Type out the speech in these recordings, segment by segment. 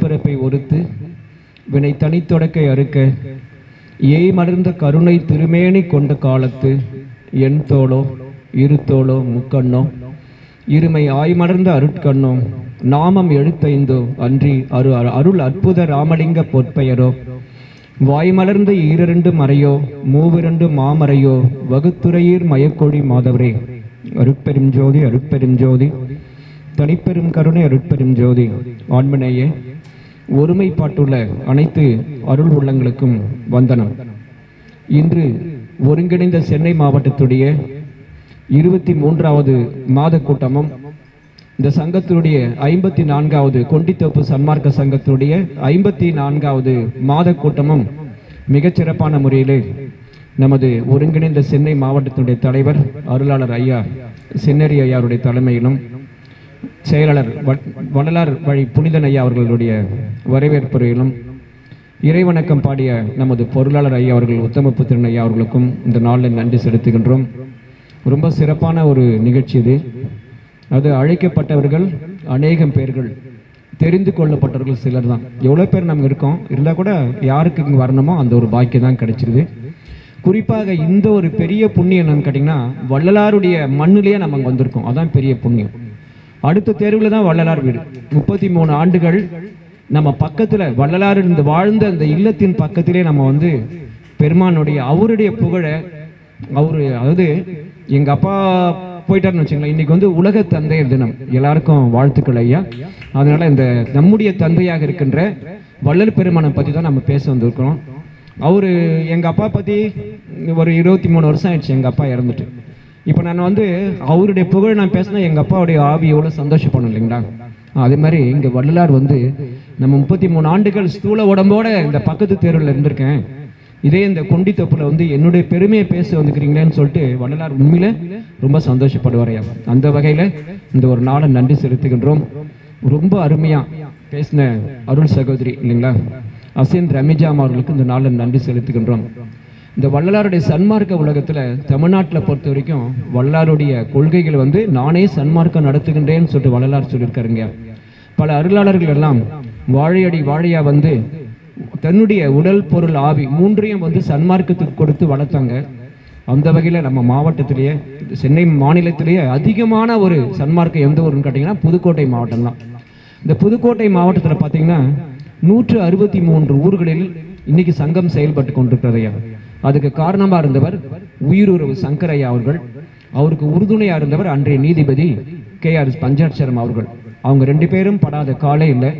பிறப்பை ஒருத்து வினை தனித்தொடக்கை அறுக்க ஏய் மலர்ந்த கருணை திருமேனி கொண்ட காலத்து என் தோளோ இரு தோளோ முக்கண்ணோ இருமை ஆய்மலர்ந்த அருட்கண்ணோ நாமம் எழுத்தைந்தோ அன்றி அருள் அற்புத ராமலிங்க பொற்பெயரோ வாய்மலர்ந்த ஈரண்டு மறையோ மூவிரண்டு மாமறையோ வகுத்துறையீர் மயக்கொழி மாதவரே அருட்பெரும் ஜோதி அருட்பெரும் ஜோதி தனிப்பெரும் கருணை அருட்பெரும் ஜோதி ஆண்மனேயே ஒருமைப்பாட்டுள்ள அனைத்து அருள் உள்ளங்களுக்கும் வந்தனம். இன்று ஒருங்கிணைந்த சென்னை மாவட்டத்துடைய 23வது மாத கூட்டமும் இந்த சங்கத்தினுடைய 54வது கொண்டித்தோப்பு சன்மார்க்க சங்கத்தினுடைய 54வது மாத கூட்டமும் மிகச்சிறப்பான முறையிலே நமது ஒருங்கிணைந்த சென்னை மாவட்டத்தினுடைய தலைவர் அருளாளர் ஐயா சென்னரி ஐயாவுடைய தலைமையிலும் செயலாளர் வள்ளலார் வழி புனிதன் ஐயா அவர்களுடைய வரவேற்புரையிலும் இறைவணக்கம் பாடிய நமது பொருளாளர் ஐயா அவர்கள் உத்தமபுத்திரன் ஐயா அவர்களுக்கும் இந்த நாளில் நன்றி செலுத்துகின்றோம். ரொம்ப சிறப்பான ஒரு நிகழ்ச்சி இது. அது அழைக்கப்பட்டவர்கள் அநேகம் பேர்கள், தெரிந்து கொள்ளப்பட்டவர்கள் சிலர் தான். எவ்வளோ பேர் நம்ம இருக்கோம், இருந்தால் கூட யாருக்கு இங்கே வரணுமோ அந்த ஒரு பாக்கியம் தான் கிடைச்சிருது. குறிப்பாக இந்த ஒரு பெரிய புண்ணியம் என்னன்னு கேட்டிங்கன்னா, வள்ளலாருடைய மண்ணிலேயே நம்ம அங்கே வந்திருக்கோம். அதான் பெரிய புண்ணியம். அடுத்த தேர்வில் தான் வள்ளலார் வீடு. 33 ஆண்டுகள் நம்ம பக்கத்தில் வள்ளலார் இந்த வாழ்ந்த அந்த இல்லத்தின் பக்கத்திலே நம்ம வந்து பெருமானுடைய அவருடைய புகழை அதாவது எங்கள் அப்பா போயிட்டாருன்னு வச்சுங்களேன். இன்னைக்கு வந்து உலக தந்தையர் தினம், எல்லாருக்கும் வாழ்த்துக்கள் ஐயா. அதனால இந்த நம்முடைய தந்தையாக இருக்கின்ற வள்ளல் பெருமானை பற்றி தான் நம்ம பேச வந்திருக்கிறோம். அவரு எங்கள் அப்பா பற்றி ஒரு 23 வருஷம் ஆயிடுச்சு எங்கள் அப்பா இறந்துட்டு. இப்போ நான் வந்து அவருடைய புகழ் நான் பேசினா எங்கள் அப்பாவுடைய ஆவி எவ்வளோ சந்தோஷப்படணும் இல்லைங்களா? அதே மாதிரி இங்கே வள்ளலார் வந்து நம்ம 33 ஆண்டுகள் ஸ்தூல உடம்போட இந்த பக்கத்து தேர்வில் இருந்திருக்கேன். இதே இந்த கொண்டித்தொப்பில் வந்து என்னுடைய பெருமையை பேச வந்துக்கிறீங்களேன்னு சொல்லிட்டு வள்ளலார் உண்மையில ரொம்ப சந்தோஷப்படுவாரையா. அந்த வகையில் இந்த ஒரு நாளை நன்றி செலுத்துகின்றோம். ரொம்ப அருமையாக பேசின அருள் சகோதரி இல்லைங்களா அசேந்த் ரமிஜாம் அவர்களுக்கு இந்த நாளில் நன்றி செலுத்துகின்றோம். இந்த வள்ளலாருடைய சன்மார்க்க உலகத்தில் தமிழ்நாட்டில் பொறுத்த வரைக்கும் வள்ளலாருடைய கொள்கைகள் வந்து நானே சன்மார்க்கம் நடத்துகின்றேன்னு சொல்லிட்டு வள்ளலார் சொல்லியிருக்காருங்க. பல அருளாளர்கள் எல்லாம் வாழையடி வாழையா வந்து தன்னுடைய உடல் பொருள் ஆவி மூன்றையும் வந்து சன்மார்க்கத்துக்கு கொடுத்து வளர்த்தாங்க. அந்த வகையில் நம்ம மாவட்டத்திலேயே சென்னை மாநிலத்திலேயே அதிகமான ஒரு சன்மார்க்கம் எந்த ஊருன்னு கேட்டிங்கன்னா புதுக்கோட்டை மாவட்டம் தான். இந்த புதுக்கோட்டை மாவட்டத்தில் பார்த்தீங்கன்னா 163 ஊர்களில் இன்னைக்கு சங்கம் செயல்பட்டு கொண்டிருக்கிறதையா. அதுக்கு காரணமாக இருந்தவர் உயிருறவு சங்கரையா அவர்கள். அவருக்கு உறுதுணையாக இருந்தவர் அன்றைய நீதிபதி KR பஞ்சாட்சரம் அவர்கள். அவங்க 2 பேரும் படாத காலே இல்லை.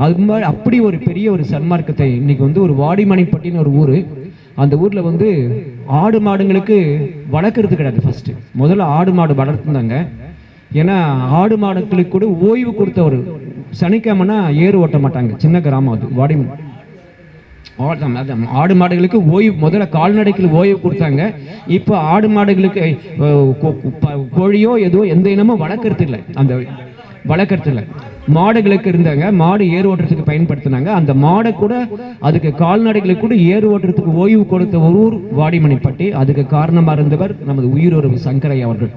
அது மாதிரி அப்படி ஒரு பெரிய ஒரு சன்மார்க்கத்தை இன்னைக்கு வந்து ஒரு வாடிமணிப்பட்டின்னு ஒரு ஊர், அந்த ஊரில் வந்து ஆடு மாடுங்களுக்கு வளர்க்குறது கிடையாது. ஃபர்ஸ்ட் முதல்ல ஆடு மாடு வளர்த்துருந்தாங்க. ஏன்னா ஆடு மாடுகளுக்கு கூட ஓய்வு கொடுத்த ஒரு சனிக்கிழமைனா ஏறு ஓட்ட மாட்டாங்க. சின்ன கிராமம் அது வாடி. ஆடு மாடுகளுக்கு ஓய்வு முதல்ல கால்நடைக்கு ஓய்வு கொடுத்தாங்க. இப்போ ஆடு மாடுகளுக்கு கோழியோ ஏதோ எந்த இனமும் வளர்க்கறது இல்லை. அந்த வளர்க்கறது இல்லை. மாடுகளுக்கு இருந்தாங்க, மாடு ஏறு ஓட்டுறதுக்கு பயன்படுத்தினாங்க. அந்த மாடை கூட அதுக்கு கால்நடைகளுக்கு கூட ஏறு ஓட்டுறதுக்கு ஓய்வு கொடுத்த ஒரு ஊர் வாடிமணிப்பட்டி. அதுக்கு காரணமாக இருந்தவர் நமது உயிருறவு சங்கரையா அவர்கள்.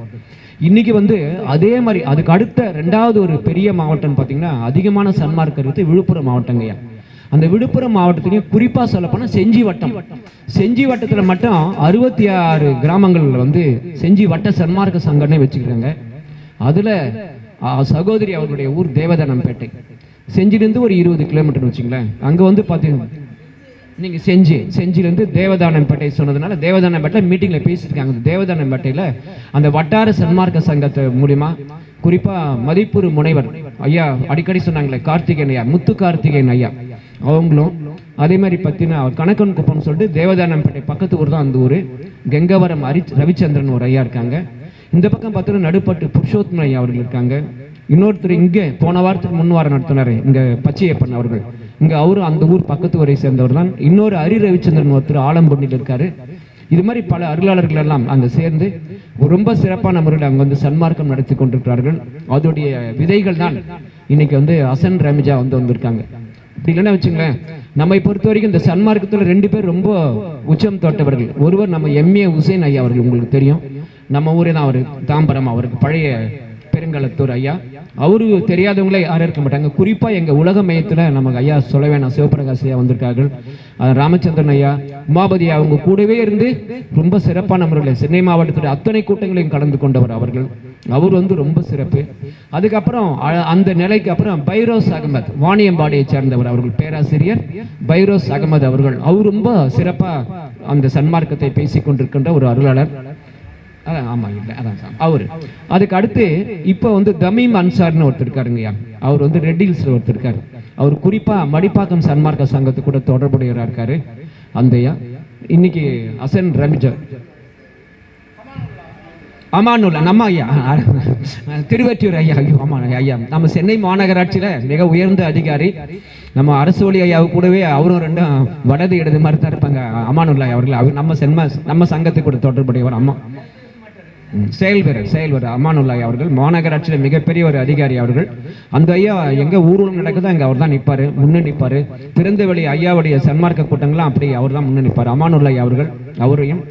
இன்னைக்கு வந்து அதே மாதிரி அதுக்கு அடுத்த 2வது ஒரு பெரிய மாவட்டம் பார்த்தீங்கன்னா அதிகமான சன்மார்க்கம் இருக்குது விழுப்புரம் மாவட்டங்கய்யா. அந்த விழுப்புரம் மாவட்டத்திலையும் குறிப்பாக சொல்லப்போனால் செஞ்சி வட்டம். செஞ்சி வட்டத்தில் மட்டும் 66 கிராமங்கள் வந்து செஞ்சி வட்ட சன்மார்க்க சங்கடனை வச்சுக்கிறாங்க. அதில் சகோதரி அவர்களுடைய ஊர் தேவதானம்பேட்டை. செஞ்சிலேருந்து ஒரு 20 கிலோமீட்டர் வச்சுங்களேன். அங்கே வந்து பார்த்தீங்கன்னா நீங்கள் செஞ்சிலேருந்து தேவதானம்பேட்டை சொன்னதுனால தேவதானம்பேட்டையில் மீட்டிங்கில் பேசியிருக்காங்க. தேவதானம்பேட்டையில் அந்த வட்டார சன்மார்க்க சங்கத்தை மூலிமா குறிப்பாக மதிப்பூர் முனைவர் ஐயா அடிக்கடி சொன்னாங்களே கார்த்திகேயன் ஐயா, முத்து கார்த்திகேயன் ஐயா அவங்களும் அதே மாதிரி பார்த்தீங்கன்னா அவர் கணக்கன் குப்பம்னு சொல்லிட்டு தேவதானம்பேட்டை பக்கத்து ஊர் தான் அந்த ஊர். கெங்கவரம் ரவிச்சந்திரன் ஒரு ஐயா இருக்காங்க. இந்த பக்கம் பார்த்தீங்கன்னா நடுப்பட்டு புருஷோத்தமன் ஐயா அவர்கள் இருக்காங்க. இன்னொருத்தர் இங்கே போன வாரத்துக்கு முன் வாரம் நடத்தினார் இங்கே பச்சையப்பன் அவர்கள். இங்கே அவரும் அந்த ஊர் பக்கத்து ஊரை சேர்ந்தவர் தான். இன்னொரு ரவிச்சந்திரன் ஒருத்தர் ஆலம்பொன்னில் இருக்காரு. இது மாதிரி பல அருளாளர்கள் எல்லாம் அங்கே சேர்ந்து ரொம்ப சிறப்பான முறையில் அங்கே வந்து சன்மார்க்கம் நடத்தி கொண்டிருக்கிறார்கள். அதோடைய விதைகள் தான் இன்னைக்கு வந்து அசன் ரமிஜா வந்திருக்காங்க. இப்படி இல்லைன்னா வச்சுங்களேன், நம்மை பொறுத்த வரைக்கும் இந்த சன்மார்க்கத்தில் 2 பேர் ரொம்ப உச்சம் தொட்டவர்கள். ஒருவர் நம்ம MA உசேன் ஐயா அவர்கள், உங்களுக்கு தெரியும், நம்ம ஊரே தான் அவர், தாம்பரம். அவருக்கு பழைய பெருங்களத்தூர் ஐயா. அவரு தெரியாதவங்களே யாரும் இருக்க மாட்டாங்க. குறிப்பா எங்க உலக மையத்துல நமக்கு ஐயா சொல்ல வேணாம், சிவபிரகாஷ் ஐயா வந்திருக்கார்கள், ராமச்சந்திரன் ஐயா, உமாபதி அவங்க கூடவே இருந்து ரொம்ப சிறப்பான முறையில் சென்னை மாவட்டத்தில் அத்தனை கூட்டங்களையும் கலந்து கொண்டவர் அவர்கள். அவர் வந்து ரொம்ப சிறப்பு. அதுக்கப்புறம் அந்த நிலைக்கு அப்புறம் பைரோஸ் அகமது, வாணியம்பாடியை சேர்ந்தவர் அவர்கள், பேராசிரியர் பைரோஸ் அகமது அவர்கள். அவர் ரொம்ப சிறப்பா அந்த சன்மார்க்கத்தை பேசிக் கொண்டிருக்கின்ற ஒரு அருளாளர். ஆமா இல்ல அதான் அவரு. அதுக்கு அடுத்து இப்ப வந்து தமீம் அன்சார்னு ஒருத்தர் இருக்காருங்கய்யா. அவர் வந்து ரெட் ஹில்ஸ்ல ஒருத்தர் இருக்காரு. அவர் குறிப்பா மடிப்பாக்கம் சன்மார்க்க சங்கத்து கூட தொடர்புடையவராக இருக்காரு அந்த ஐயா. இன்னைக்கு அசன் ரமிஜா அமானுல்லா நம்ம ஐயா திருவெற்றியூர் ஐயா. ஆமா ஐயா, நம்ம சென்னை மாநகராட்சியில மிக உயர்ந்த அதிகாரி. நம்ம அரசு வழி ஐயாவு கூடவே அவரும் ரெண்டும் வடது இடது மாதிரி தான் இருப்பாங்க. அமானுல்லா அவர்கள், அவர் நம்ம சங்கத்துக்கு கூட தொடர்புடையவர். அம்மா செயல்வர் அமானுல்லா அவர்கள் மாநகராட்சியில் மிகப்பெரிய ஒரு அதிகாரி அவர்கள். அந்த ஐயா எங்க ஊர்வலம் நடக்குதோ அங்க அவர் தான் நிற்பாரு, முன்னே நிற்பாரு. திறந்தவெளி ஐயாவுடைய சன்மார்க்க கூட்டங்கள்லாம் அப்படி அவர் தான் முன்னே நிற்பார், அமானுல்லா அவர்கள். அவரையும்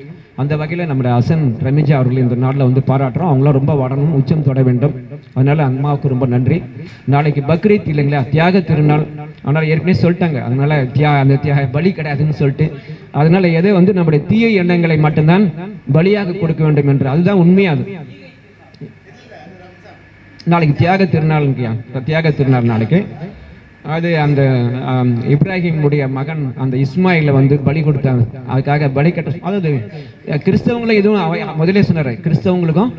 அந்த வகையில் நம்முடைய அசன் ரமிஜா அவர்கள் இந்த நாளில் வந்து பாராட்டுறோம். அவங்களாம் ரொம்ப வளரணும், உச்சம் தொட வேண்டும். அதனால அம்மாவுக்கு ரொம்ப நன்றி. நாளைக்கு பக்ரீத் இல்லைங்களா, தியாக திருநாள். ஆனால் ஏற்கனவே சொல்லிட்டாங்க, அதனால அந்த பலி கிடையாதுன்னு சொல்லிட்டு, அதனால எதை வந்து நம்முடைய தீய எண்ணங்களை மட்டும்தான் பலியாக கொடுக்க வேண்டும் என்று, அதுதான் உண்மையாது. நாளைக்கு தியாக திருநாள் நாளைக்கு. அது அந்த இப்ராஹிமுடைய மகன் அந்த இஸ்மாயில வந்து பலி கொடுத்தாங்க. அதுக்காக பலி கட்ட, அதாவது கிறிஸ்தவங்களை எதுவும் முதலே சொன்னார், கிறிஸ்தவங்களுக்கும்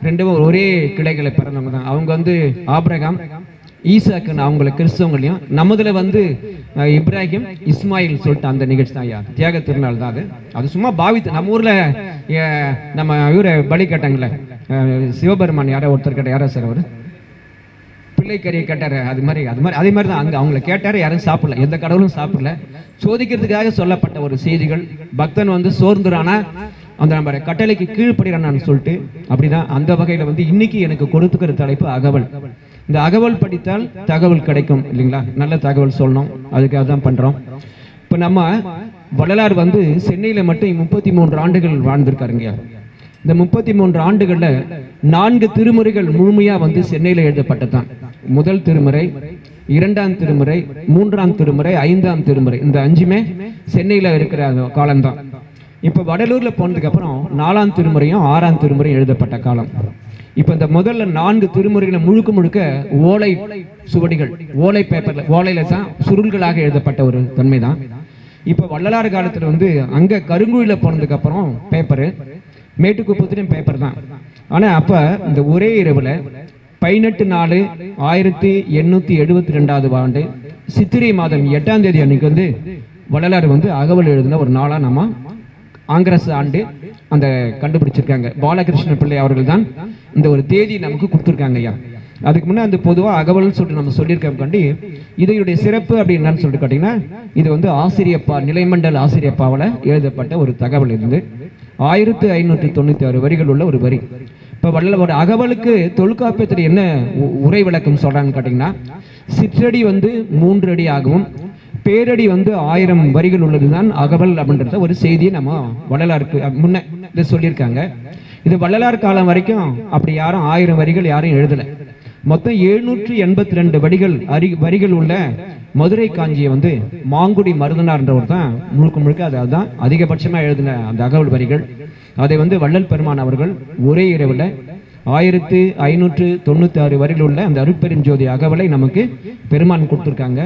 ரெண்டும் ஒரே கிளைகளை பிறந்தவங்க தான். அவங்க வந்து ஆபிரகாம் ஈசாக்குன்னு அவங்கள கிறிஸ்தவங்களையும், நமதுல வந்து இப்ராஹிம் இஸ்மாயில் சொல்லிட்டு அந்த நிகழ்ச்சி தான் ஐயா, தியாக திருநாள் தான் அது. அது சும்மா பாவித்து நம்ம ஊர்ல நம்ம இவரை பலி கட்டாங்களே சிவபெருமான், யாரோ ஒருத்தர் கேட்ட, யாரோ சார் அவர் பிள்ளைக்கறியை கேட்டாரு, அதே மாதிரி தான் அங்க அவங்கள கேட்டாரு, யாரும் சாப்பிடல, எந்த கடவுளும் சாப்பிடல. சோதிக்கிறதுக்காக சொல்லப்பட்ட ஒரு செய்திகள். பக்தன் வந்து சோர்ந்துறானா அந்த நம்ம கட்டளைக்கு கீழ்ப்படுறான்னு சொல்லிட்டு, அப்படிதான் அந்த வகையில வந்து இன்னைக்கு எனக்கு கொடுத்துக்கிற தலைப்பு அகவல். இந்த அகவல் படித்தால் தகவல் கிடைக்கும் இல்லைங்களா, நல்ல தகவல் சொல்லணும், அதுக்காக தான் பண்றோம். இப்ப நம்ம வள்ளலார் வந்து சென்னையில மட்டும் 33 ஆண்டுகள் வாழ்ந்திருக்காருங்க. இந்த 33 ஆண்டுகள்ல 4 திருமுறைகள் முழுமையா வந்து சென்னையில எழுதப்பட்டதான். முதல் திருமுறை, 2ஆம் திருமுறை, 3ஆம் திருமுறை, 5ஆம் திருமுறை, இந்த 5மே சென்னையில இருக்கிற காலம்தான். இப்ப வடலூர்ல போனதுக்கு அப்புறம் 4ஆம் திருமுறையும் 6ஆம் திருமுறையும் எழுதப்பட்ட காலம். இப்ப இந்த முதல்ல 4 திருமுறைகளை முழுக்க ஓலை சுவடிகள், ஓலை பேப்பர்ல, ஓலையில தான் சுருள்களாக எழுதப்பட்ட ஒரு தன்மை தான். இப்ப வள்ளலார் காலத்துல வந்து அங்க கருங்குழியில போனதுக்கு அப்புறம் பேப்பரு, மேட்டுக்குப்பத்திலும் பேப்பர் தான். ஆனா அப்ப இந்த ஒரே இரவுல 18/4/1872 ஆண்டு சித்திரை மாதம் 8ஆம் தேதி அன்னைக்கு வந்து வள்ளலார் வந்து அகவல் எழுதின ஒரு நாளா நம்ம ஆங்கிரஸ் ஆண்டு அந்த கண்டுபிடிச்சிருக்காங்க. பாலகிருஷ்ண பிள்ளை அவர்கள் தான் இந்த ஒரு தேதி நமக்கு கொடுத்துருக்காங்க ஐயா. அதுக்கு முன்னே அந்த பொதுவாக அகவல்னு சொல்லிட்டு நம்ம சொல்லியிருக்கோம் கண்டி. இதனுடைய சிறப்பு அப்படி என்னன்னு சொல்லிட்டு கேட்டீங்கன்னா, இது வந்து ஆசிரியப்பா, நிலைமண்டல் ஆசிரியப்பாவில் எழுதப்பட்ட ஒரு தகவல் இருந்து 1596 வரிகள் உள்ள ஒரு வரி. இப்போ வள்ளலார் அகவலுக்கு தொல்காப்பியத்தில் என்ன உரை விளக்கம் சொல்றாங்கன்னு கேட்டீங்கன்னா, சிற்றடி வந்து 3 அடி ஆகவும் பேரடி வந்து 1000 வரிகள் உள்ளதுதான் அகவல் அப்படின்ற ஒரு செய்தியை நம்ம வள்ளலாருக்கு முன்ன இதை சொல்லியிருக்காங்க. இது வள்ளலார் காலம் வரைக்கும் அப்படி யாரும் 1000 வரிகள் யாரும் எழுதலை. மொத்தம் 782 வரிகள் உள்ள மதுரை காஞ்சியை வந்து மாங்குடி மருதனார்ன்றவர் தான் முழுக்க அதுதான் அதிகபட்சமா எழுதின அந்த அகவல் வரிகள். அதை வந்து வள்ளல் பெருமான் அவர்கள் ஒரே இரவுல 1596 வரிகள் உள்ள அந்த அருட்பெருஞ்சோதி அகவலை நமக்கு பெருமான் கொடுத்துருக்காங்க.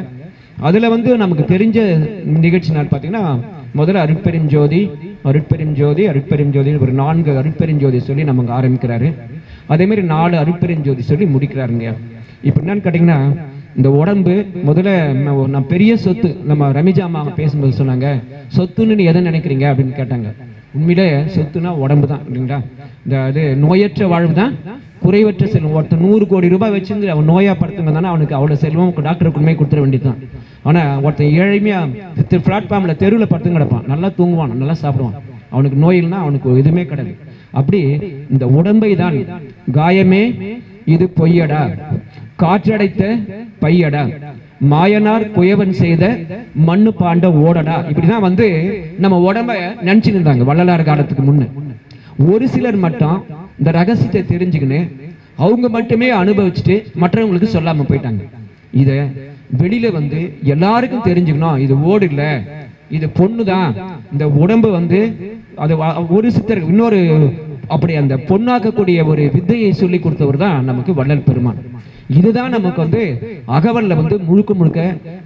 அதுல வந்து நமக்கு தெரிஞ்ச நிகழ்ச்சி நாள் பார்த்தீங்கன்னா, முதல்ல அருட்பெருஞ்சோதி ஒரு 4 அருட்பெருஞ்சோதி சொல்லி நமக்கு ஆரம்பிக்கிறாரு. அதே மாதிரி 4 அருட்பெருஞ்சோதி சொல்லி முடிக்கிறாருங்க. இப்போ என்னன்னு கேட்டீங்கன்னா, இந்த உடம்பு முதல்ல நான் பெரிய சொத்து, நம்ம ரமிஜா அம்மா பேசும்போது சொன்னாங்க, சொத்துன்னு எதை நினைக்கிறீங்க அப்படின்னு கேட்டாங்க. உண்மையிலே சொத்துனா உடம்பு தான் இல்லைங்களா. இந்த அது நோயற்ற வாழ்வு தான் குறைவற்ற செல்வம். ஒருத்தர் 100 கோடி ரூபாய் வச்சிருந்து அவன் நோயா படுத்துங்க தானே, அவனுக்கு அவ்வளோ செல்வம் டாக்டருக்கு உண்மையை கொடுத்துட வேண்டியதுதான். ஆனால் ஒருத்தன் ஏழைமையா பிளாட்ஃபார்ம்ல தெருவில் படுத்து கிடப்பான், நல்லா தூங்குவான், நல்லா சாப்பிடுவான், அவனுக்கு நோயில்னா அவனுக்கு எதுவுமே கிடையாது. அப்படி இந்த உடம்பை தான் காயமே இது பொய்யடா, காற்றடைத்த பையடா, மாயனார் குயவன் செய்த மண்ணு பாண்ட ஓடடா, இப்படிதான் வந்து நம்ம உடம்ப நினைச்சுட்டு இருந்தாங்க வள்ளலார் காலத்துக்கு முன்ன. ஒரு சிலர் மட்டும் இந்த ரகசியத்தை தெரிஞ்சுக்கின்னு அவங்க மட்டுமே அனுபவிச்சுட்டு மற்றவங்களுக்கு சொல்லாம போயிட்டாங்க. இத வெளியில வந்து எல்லாருக்கும் தெரிஞ்சுக்கணும், இது ஓடு இல்ல, இது பொண்ணுதான், இந்த உடம்பு வந்து அது ஒரு சித்தர் இன்னொரு அப்படி அந்த பொண்ணாக்கக்கூடிய ஒரு வித்தையை சொல்லி கொடுத்தவர் தான் நமக்கு வள்ளல் பெருமான். இதுதான் நமக்கு வந்து அகவல்ல வந்து முழுக்க முழுக்க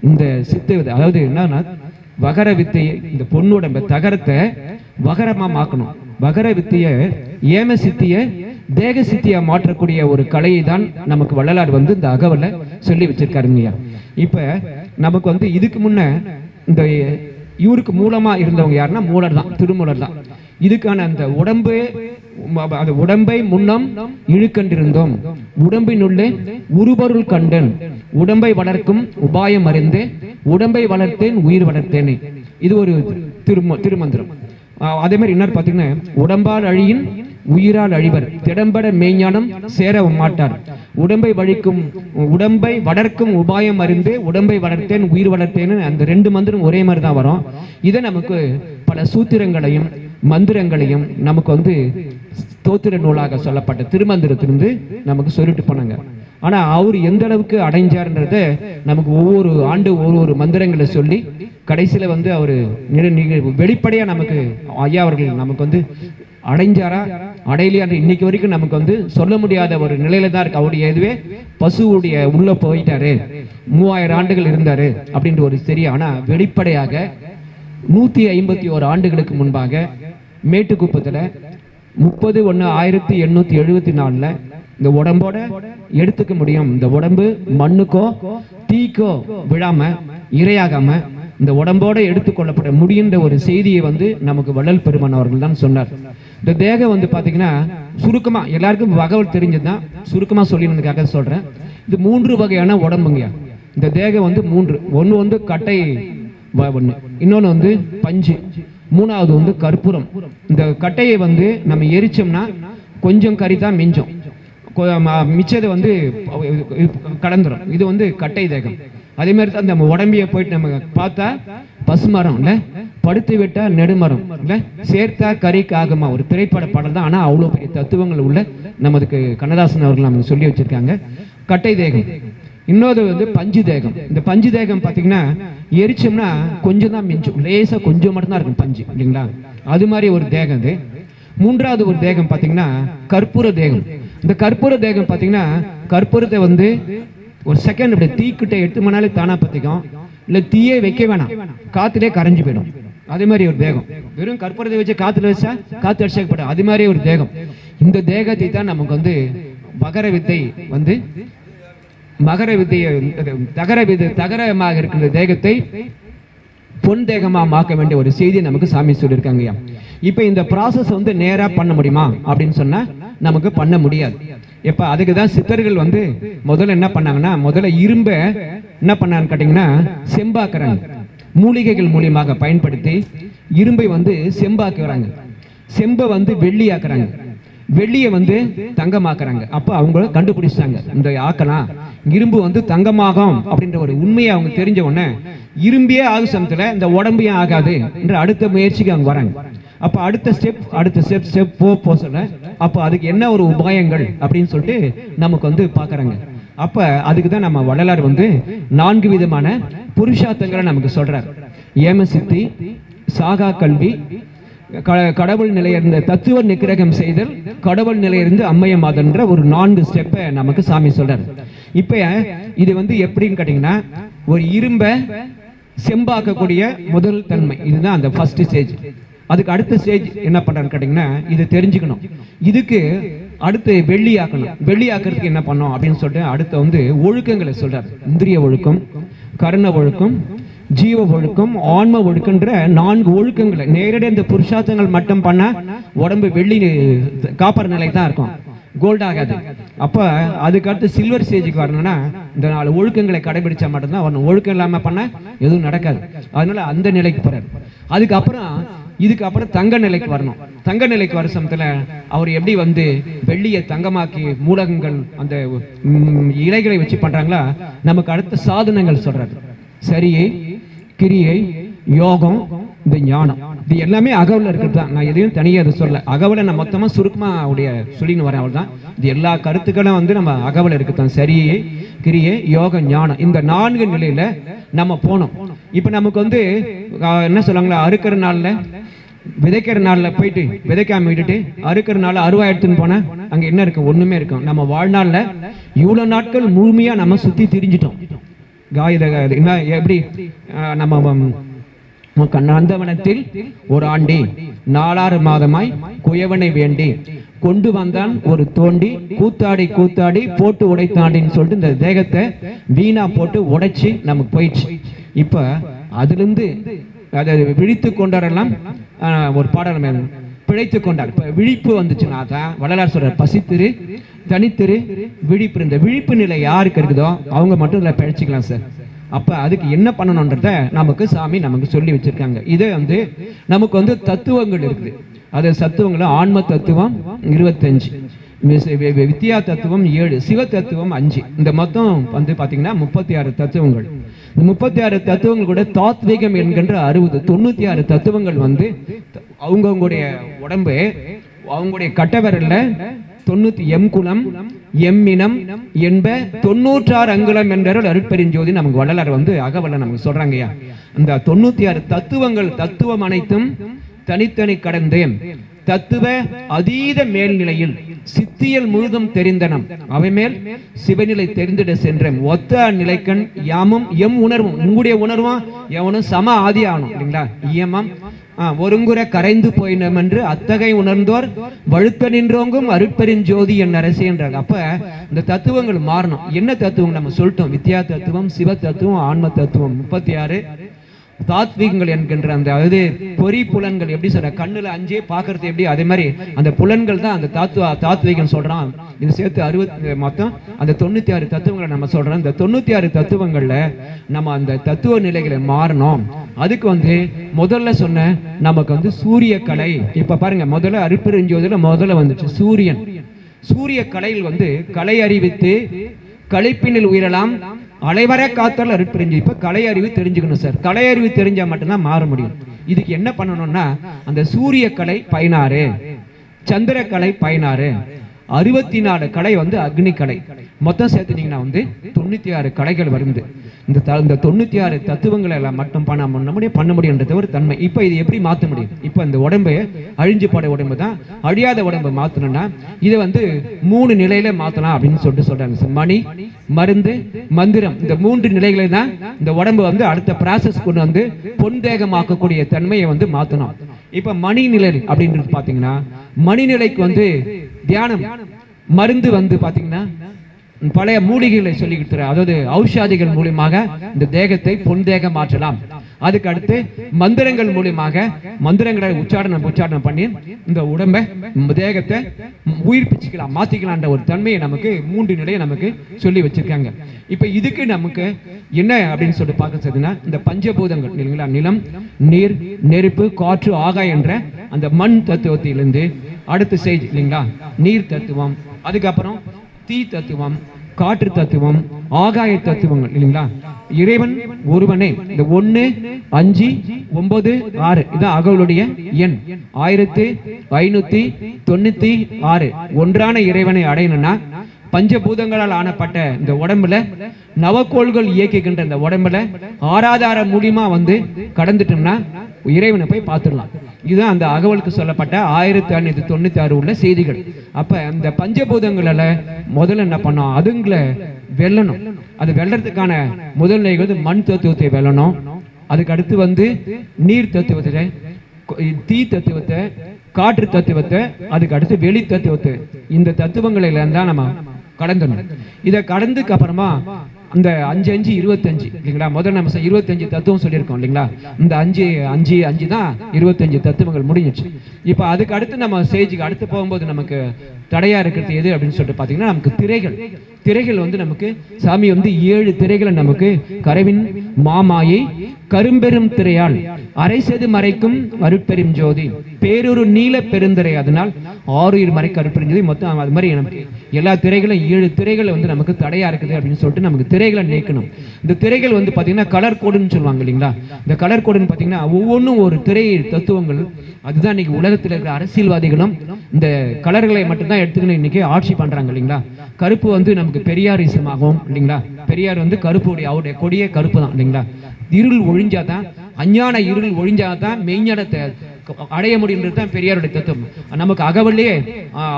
இந்த சித்த வித்தை, அதாவது என்னன்னா வகர வித்தையை, இந்த பொண்ணுடம்ப தகரத்தை வகரமா மாக்கணும், வகர வித்தைய ஏம சித்திய தேக சித்தியா மாற்றக்கூடிய ஒரு கலையை தான் நமக்கு வள்ளலார் வந்து இந்த அகவல்ல சொல்லி வச்சிருக்காருங்கய்யா. இப்ப நமக்கு வந்து இதுக்கு முன்ன இந்த இவருக்கு மூலமா இருந்தவங்க யாருன்னா மூலர் தான், திருமூலர் தான். இதுக்கான அந்த உடம்பை முன்னம் இழுக்கண்டிருந்தோம், உடம்பினுள்ளே உருபொருள் கண்டன், உடம்பை வளர்க்கும் உபாயம் அறிந்து உடம்பை வளர்த்தேன் உயிர் வளர்த்தேனே, இது ஒரு திருமந்திரம். அதே மாதிரி என்ன பாத்தீங்கன்னா, உடம்பால் அழியின் உயிரால் அழிவர், திடம்பட மெய்ஞானம் சேர மாட்டார், உடம்பை வளர்க்கும் உபாயம் அறிந்து உடம்பை வளர்த்தேன் உயிர் வளர்த்தேன்னு அந்த 2 மந்திரம் ஒரே மாதிரி தான் வரும். இதை நமக்கு பல சூத்திரங்களையும் மந்திரங்களையும் நமக்கு வந்து தோத்திர நூலாக சொல்லப்பட்ட திருமந்திரத்திலிருந்து நமக்கு சொல்லிட்டு போனாங்க. ஆனா அவர் எந்த அளவுக்கு அடைஞ்சார்ன்றத நமக்கு ஒவ்வொரு ஆண்டு ஒவ்வொரு மந்திரங்களை சொல்லி கடைசியில வந்து அவரு வெளிப்படையா நமக்கு ஐயா அவர்கள் நமக்கு வந்து அடைஞ்சாரா அடையலையா இன்னைக்கு வரைக்கும் நமக்கு வந்து சொல்ல முடியாத ஒரு நிலையில தான் இருக்கு. அவருடைய இதுவே பசுவுடைய உள்ள போயிட்டாரு, 3000 ஆண்டுகள் இருந்தாரு அப்படின்ற ஒரு சரி. ஆனா வெளிப்படையாக 151 ஆண்டுகளுக்கு முன்பாக மேட்டுக்குப்பத்துல 30/1/1874 இந்த உடம்போட எடுத்துக்க முடியும், இந்த உடம்பு மண்ணுக்கோ தீக்கோ விழாம இரையாகாம இந்த உடம்போட எடுத்துக்கொள்ளப்பட முடியுன்ற ஒரு செய்தியை வந்து நமக்கு வள்ளல் பெருமான் அவர்கள் தான் சொன்னார். இந்த தேகம் வந்து பாத்தீங்கன்னா சுருக்கமா எல்லாருக்கும் வகவல் தெரிஞ்சதுதான், சுருக்கமா சொல்லினதுக்காக சொல்றேன். இது 3 வகையான உடம்புங்க. இந்த தேகம் வந்து 3, ஒன்னு வந்து கட்டை ஒண்ணு, இன்னொன்னு வந்து பஞ்சு, மூணாவது வந்து கற்பூரம். இந்த கட்டையை வந்து நம்ம எரிச்சோம்னா கொஞ்சம் கறி தான் மிஞ்சம், மிச்சதை வந்து கலந்துரும். இது வந்து கட்டை தேகம். அதே மாதிரி தான் நம்ம உடம்பிய போயிட்டு நம்ம பார்த்தா பசுமரம் இல்ல, படுத்து விட்டா நெடுமரம் இல்ல, சேர்த்தா கறிக்கு ஆகுமா, ஒரு திரைப்பட பாடல் தான். ஆனா அவ்வளவு பெரிய தத்துவங்கள் உள்ள நமக்கு கண்ணதாசன் அவர்கள் நமக்கு சொல்லி வச்சிருக்காங்க. கட்டை தேகம். இன்னொரு வந்து பஞ்சு தேகம். இந்த பஞ்சு தேகம் பாத்தீங்கன்னா எரிச்சோம்னா கொஞ்சம் தான் மிஞ்சும், லேசா கொஞ்சம் மட்டும் தான் இருக்கும் பஞ்சு இல்லைங்களா, அது மாதிரி ஒரு தேகம் இது. மூன்றாவது ஒரு தேகம் பாத்தீங்கன்னா கற்பூர தேகம். இந்த கற்பூர தேகம் பாத்தீங்கன்னா கற்பூரத்தை வந்து ஒரு செகண்ட் இப்படி தீக்கிட்ட 8 மணி நேரம் தானா பத்திக்கும், இல்ல தீயே வைக்க வேணாம், காத்திலே கரைஞ்சு போயிடும். அதே மாதிரி ஒரு தேகம். வெறும் கற்பூரத்தை வச்சு காத்துல வச்சா காத்து அடிச்சப்படும், அது மாதிரி ஒரு தேகம். இந்த தேகத்தை தான் நமக்கு வந்து மகர வித்தை வந்து மகர வித்தையை தகரமாக இருக்கிற தேகத்தை பொன் தேகமா மாக்க வேண்டிய ஒரு செய்தியை நமக்கு சாமி சொல்லியிருக்காங்க. இப்ப இந்த ப்ராசஸ் வந்து நேரா பண்ண முடியுமா அப்படின்னு சொன்னா நமக்கு பண்ண முடியாது. இப்ப அதுக்குதான் சித்தர்கள் வந்து முதல்ல என்ன பண்ணாங்கன்னா, முதல்ல இரும்ப என்ன பண்ணான்னு கேட்டீங்கன்னா செம்பாக்குறாங்க. மூலிகைகள் மூலியமாக பயன்படுத்தி இரும்பை வந்து செம்பாக்குறாங்க, செம்பை வந்து வெள்ளியாக்குறாங்க, வெள்ளியை வந்து தங்கமாக்குறாங்க. அப்ப அவங்க கண்டுபிடிச்சாங்க இந்த ஆக்கலாம் இரும்பு வந்து தங்கமாகும் அப்படின்ற ஒரு உண்மையை அவங்க தெரிஞ்ச உடனே இரும்பியே ஆகு சமயத்துல இந்த உடம்பையும் ஆகாது என்ற அடுத்த முயற்சிக்கு அவங்க வராங்க. அப்ப அடுத்த ஸ்டெப் போ சொல்ல அப்ப அதுக்கு என்ன ஒரு உபாயங்கள் அப்படின்னு சொல்லிட்டு நமக்கு வந்து பாக்குறாங்க. அப்ப அதுக்கு தான் நம்ம வள்ளலார் வந்து 4 விதமான புருஷார்த்தங்களை நமக்கு சொல்றார். ஏம சித்தி, சாகா கல்வி, கடவுள் நிலையிலிருந்து தத்துவ நிக்கிரகம் செய்தல், கடவுள் நிலையிலிருந்து அம்மையமாதன்ற ஒரு 4 ஸ்டெப்பை நமக்கு சாமி சொல்றாரு. இப்ப இது வந்து எப்படின்னு கேட்டீங்கன்னா, ஒரு இரும்ப செம்பாக்கக்கூடிய முதல் தன்மை, இதுதான் அந்த ஃபர்ஸ்ட் ஸ்டேஜ். அதுக்கு அடுத்த ஸ்டேஜ் என்ன பண்றான்னு கேட்டீங்கன்னா, இது தெரிஞ்சுக்கணும். இதுக்கு அடுத்து வெள்ளியாக்கணும். வெள்ளியாக்குறதுக்கு என்ன பண்ணோம் அப்படின்னு சொல்லிட்டு அடுத்த வந்து ஒழுக்கங்களை சொல்றாரு. இந்திரிய ஒழுக்கம், கர்ண ஒழுக்கம், ஜீவ ஒழுக்கம், ஆன்ம ஒழுக்கன்ற 4 ஒழுக்கங்களை நேரடி இந்த புருஷார்த்தங்கள் மட்டும் பண்ண உடம்பு வெள்ளி காப்பர் நிலை தான் இருக்கும், கோல்ட் ஆகாது. அப்ப அதுக்கு அடுத்து சில்வர் ஸ்டேஜுக்கு வரணும்னா இந்த 4 ஒழுக்கங்களை கடைபிடிச்சா மட்டும்தான் வரணும். ஒழுக்கம் இல்லாம பண்ண எதுவும் நடக்காது. அதனால அந்த நிலைக்கு போறாரு. இதுக்கப்புறம் தங்க நிலைக்கு வரணும். தங்க நிலைக்கு வர சமயத்துல அவர் எப்படி வந்து வெள்ளியை தங்கமாக்கி மூலகங்கள் அந்த இலைகளை வச்சு பண்றாங்களா, நமக்கு அடுத்த சாதனங்கள் சொல்றாரு. சரியை, கிரியை, யோகம், இந்த ஞானம், இது எல்லாமே அகவலில் இருக்கிறது தான். நான் எதையும் தனியாக அதை சொல்ல, அகவலை நான் மொத்தமாக சுருக்கமாக அவருடைய சொல்லின்னு வரேன். அவள் தான் இது எல்லா கருத்துக்களும் வந்து நம்ம அகவலை இருக்குதான். சரியே, கிரியை, யோக, ஞானம், இந்த 4 நிலையில நம்ம போனோம். இப்போ நமக்கு வந்து என்ன சொல்லுவாங்களா, அறுக்கிற நாளில் விதைக்கிற நாளில் போயிட்டு விதைக்காம விட்டுட்டு அறுக்கிற நாளில் அருவா எடுத்துன்னு போனால் அங்கே என்ன இருக்கும்? ஒன்றுமே இருக்கும். நம்ம வாழ்நாளில் இவ்வளோ நாட்கள் முழுமையாக நம்ம சுற்றி திரிஞ்சிட்டோம். என்ன எப்படி நம்ம நந்தவனத்தில் ஒரு ஆண்டி 4 மாதமாய் குயவனை வேண்டி கொண்டு வந்தான் ஒரு தோண்டி கூத்தாடி கூத்தாடி போட்டு உடைத்தாண்டின்னு சொல்லிட்டு இந்த தேகத்தை வீணா போட்டு உடைச்சி நமக்கு போயிடுச்சு. இப்ப அதுல இருந்து அதை விழித்து கொண்டாரெல்லாம் ஒரு பாடல் பிழைத்து கொண்டார். இப்ப விழிப்பு வந்துச்சுன்னா தான் வள்ளலார் சொல்ற பசித்திரு தனித்திரு விழிப்பு. இந்த விழிப்பு நிலை யாருக்கு இருக்குதோ அவங்க மட்டும் இதில் பிழைச்சிக்கலாம் சார். அப்ப அதுக்கு என்ன பண்ணணும்ன்றத நமக்கு சாமி நமக்கு சொல்லி வச்சிருக்காங்க. இது வந்து நமக்கு வந்து தத்துவங்கள் இருக்குது. அது தத்துவங்கள் ஆன்ம தத்துவம் 25, வித்யா தத்துவம் 7, சிவ தத்துவம் 5. இந்த மொத்தம் வந்து பாத்தீங்கன்னா 36 தத்துவங்கள். இந்த 36 தத்துவங்கள் கூட தாத்வீகம் என்கின்ற 96 தத்துவங்கள் வந்து அவங்கவுங்களுடைய உடம்பு அவங்களுடைய கட்டவரல்ல 90 எம் குலம் எம்மினம் என்ப 96 அங்குலம் என்றால் அருட்பெருஞ்சோதி நமக்கு வள்ளலார் வந்து அகவல்ல நமக்கு சொல்றாங்கய்யா. இந்த 96 தத்துவங்கள் தத்துவம் அனைத்தும் தனித்தனி கடந்தேன் தத்துவ அதீத மேல்நிலையில் சித்தியல் முழுதும் தெரிந்தனம் அவை மேல் சிவநிலை தெரிந்திட சென்றேன் ஒத்த நிலைக்கண் யாமும் எம் உணர்வும் உங்களுடைய உணர்வும் எவனும் சம ஆதி ஆகணும் இல்லைங்களா. இயமம் ஒருங்குற கரைந்து போயினம் என்று அத்தகை உணர்ந்தோர் வழுக்க நின்றோங்கும் அருட்பெருஞ்சோதி என் அரசே என்றார். அப்ப இந்த தத்துவங்கள் மாறணும். என்ன தத்துவம் நம்ம சொல்லிட்டோம்? வித்யா தத்துவம், சிவ தத்துவம், ஆன்ம தத்துவம் 36 தாத்வீகங்கள் என்கின்ற அந்த அதாவது பொறி புலன்கள் எப்படி சொல்ற கண்ணுல 5 பாக்குறது எப்படி அதே மாதிரி அந்த புலன்கள் தான் அந்த தாத்வீகம் சொல்றான். இது சேர்த்து 60 மொத்தம் அந்த 96 தத்துவங்களை நம்ம சொல்றோம். இந்த 96 தத்துவங்கள்ல நம்ம அந்த தத்துவ நிலைகளை மாறணும். அதுக்கு வந்து முதல்ல சொன்ன நமக்கு வந்து சூரிய கலை. இப்ப பாருங்க முதல்ல அருட்பெருஞ்சோதியில முதல்ல வந்துச்சு சூரியன். சூரிய கலையில் வந்து கலை அறிவித்து களைப்பினில் உயிரலாம் அலைவர காத்தல் அருட்பெருஞ்சோதி. இப்ப கலை அறிவு தெரிஞ்சுக்கணும் சார். கலை அறிவு தெரிஞ்சா மட்டும்தான் மாற முடியும். இதுக்கு என்ன பண்ணணும்னா அந்த சூரிய கலை 16, சந்திர கலை 16, 64 கலை வந்து அக்னி கலை மொத்தம் சேர்த்துனீங்கன்னா வந்து 96 கலைகள் வருது. இந்த 96 தத்துவங்களை எல்லாம் மட்டும் பண்ண முடியும்ன்றது ஒரு தன்மை. இப்ப இது எப்படி மாற்ற முடியும்? இப்ப இந்த உடம்பு அழிஞ்சு போட உடம்பு தான் அழியாத உடம்பு மாத்தணும்னா இதை வந்து 3 நிலையில மாத்தலாம் அப்படின்னு சொல்றாங்க. மணி, மருந்து, மந்திரம், இந்த 3 நிலைகளை தான் இந்த உடம்பு வந்து அடுத்த ப்ராசஸ் கொண்டு வந்து பொன்தேகமாக்கக்கூடிய தன்மையை வந்து மாத்தணும். இப்ப மணி நிலை அப்படின்றது பாத்தீங்கன்னா மணிநிலைக்கு வந்து தியானம், மருந்து வந்து பாத்தீங்கன்னா பழைய மூலிகைகளை சொல்லி கொடுத்துற அதாவது ஔஷாதிகள் மூலியமாக இந்த தேகத்தை பொன் தேகம் மாற்றலாம். அதுக்கு அடுத்து மந்திரங்கள் மூலியமாக மந்திரங்களை உச்சாரணம் பண்ணி இந்த உடம்பை தேகத்தை உயிர்ப்பிச்சுக்கலாம் மாத்திக்கலான்ற ஒரு தன்மையை நமக்கு 3 நிலையை நமக்கு சொல்லி வச்சிருக்காங்க. இப்ப இதுக்கு நமக்கு என்ன அப்படின்னு சொல்லிட்டு பார்க்கறதுன்னா இந்த பஞ்சபூதங்கள் இல்லைங்களா, நிலம், நீர், நெருப்பு, காற்று, ஆகாயம் என்ற அந்த மண் தத்துவத்திலிருந்து அடுத்த ஸ்டேஜ் இல்லைங்களா நீர் தத்துவம், அதுக்கப்புறம் தீ தத்துவம், காற்று தத்துவம், ஆகாய தத்துவங்கள் இல்லைங்களா. இறைவன் ஒருவனே. இந்த 1, 5, 9, 6 இதான் அகவலுடைய எண். 1596 ஒன்றான இறைவனை அடையணும்னா பஞ்சபூதங்களால் ஆனப்பட்ட இந்த உடம்புல நவக்கோள்கள் இயக்குகின்ற இந்த உடம்புல ஆராதார மூலியமா வந்து கடந்துட்டோம்னா இறைவனை போய் பார்த்துடலாம். இதுதான் அந்த அகவலுக்கு சொல்லப்பட்ட 1596 உள்ள செய்திகள். அப்ப அந்த பஞ்சபூதங்களால முதல்ல என்ன பண்ணோம்? அதுங்களை வெல்லணும். அது வெல்லறதுக்கான முதல் நிலை வந்து மண் தத்துவத்தை வெல்லணும். அதுக்கு அடுத்து வந்து நீர் தத்துவத்தை, தீ தத்துவத்தை, காற்று தத்துவத்தை, அதுக்கு அடுத்து வெளி தத்துவத்தை, இந்த தத்துவங்களை தான் நம்ம கடந்தணும். இதை கடந்துக்கு அப்புறமா இந்த 5, 5, 25 இல்லைங்களா. முதல்ல நம்ம 25 தத்துவம் சொல்லியிருக்கோம் இல்லைங்களா. இந்த 5, 5, 5 தான் 25 தத்துவங்கள் முடிஞ்சிச்சு. இப்போ அதுக்கு அடுத்து நம்ம ஸ்டேஜுக்கு அடுத்து போகும்போது நமக்கு தடையா இருக்கிறது எது அப்படின்னு சொல்லிட்டு பார்த்தீங்கன்னா நமக்கு திரைகள். திரைகள் வந்து நமக்கு சாமி வந்து 7 திரைகளை நமக்கு கரவின் மாமாயை கரும்பெரும் திரையால் அரைசது மறைக்கும் அருட்பெரும் ஜோதி பேரொரு நீல பெருந்திரை, அதனால் 6 மறைக்கு அருட்பெருஞ்சோதி. மொத்தம் அது மாதிரி நமக்கு எல்லா திரைகளும் 7 திரைகளை வந்து நமக்கு தடையா இருக்குது அப்படின்னு சொல்லிட்டு நமக்கு திரைகளை நீக்கணும். இந்த திரைகள் வந்து பாத்தீங்கன்னா கலர் கோடுன்னு சொல்லுவாங்க இல்லைங்களா. இந்த கலர் கோடுன்னு பாத்தீங்கன்னா ஒவ்வொன்றும் ஒரு திரை தத்துவங்கள். அதுதான் இன்னைக்கு உலகத்தில் இருக்கிற அரசியல்வாதிகளும் இந்த கலர்களை மட்டும்தான் எடுத்துக்கணும் இன்னைக்கு ஆட்சி பண்றாங்க இல்லைங்களா. கருப்பு வந்து நமக்கு பெரியாரிசம் ஆகும் இல்லைங்களா. பெரியார் வந்து கருப்புடைய அவருடைய கொடியே கருப்பு தான் இல்லைங்களா. இருள் ஒழிஞ்சாதான், அஞ்ஞான இருள் ஒழிஞ்சாதான் மெய்ஞானத்தை அடைய முடியுன்றது தான் பெரியாருடைய தத்துவம். நமக்கு அகவல்லையே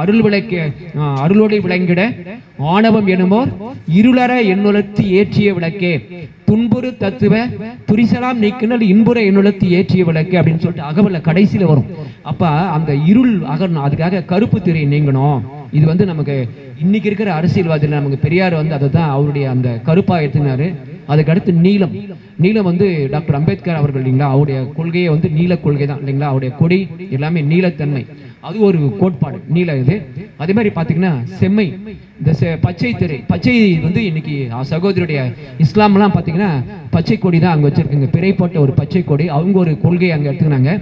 அருள் விளக்க அருளோடு விளங்கிட ஆணவம் எனுமோர் இருளற எண்ணுலத்து ஏற்றிய விளக்கே துன்புறு தத்துவ துரிசலாம் நீக்கினல் இன்புற எண்ணுலத்து ஏற்றிய விளக்கே அப்படின்னு சொல்லிட்டு அகவல்ல கடைசியில வரும். அப்ப அந்த இருள் அகரணும், அதுக்காக கருப்பு திரை நீங்கணும். இது வந்து நமக்கு இன்னைக்கு இருக்கிற அரசியல்வாதிகள் நமக்கு பெரியார் வந்து அதை தான் அவருடைய அந்த கருப்பா எடுத்துனாரு. அதுக்கு அடுத்து நீலம். நீலம் வந்து டாக்டர் அம்பேத்கர் அவர்கள் இல்லைங்களா, அவருடைய கொள்கையை வந்து நீல கொள்கை தான் இல்லைங்களா. அவருடைய கொடி எல்லாமே நீலத்தன்மை, அது ஒரு கோட்பாடு நீல இது. அதே மாதிரி பார்த்தீங்கன்னா செம்மை, இந்த பச்சை திரை. பச்சை வந்து இன்னைக்கு சகோதரியுடைய இஸ்லாம்லாம் பார்த்தீங்கன்னா பச்சை கொடி தான் அங்கே வச்சிருக்காங்க, பிறை போட்ட ஒரு பச்சை கொடி. அவங்க ஒரு கொள்கையை அங்கே எடுத்துக்கினாங்க.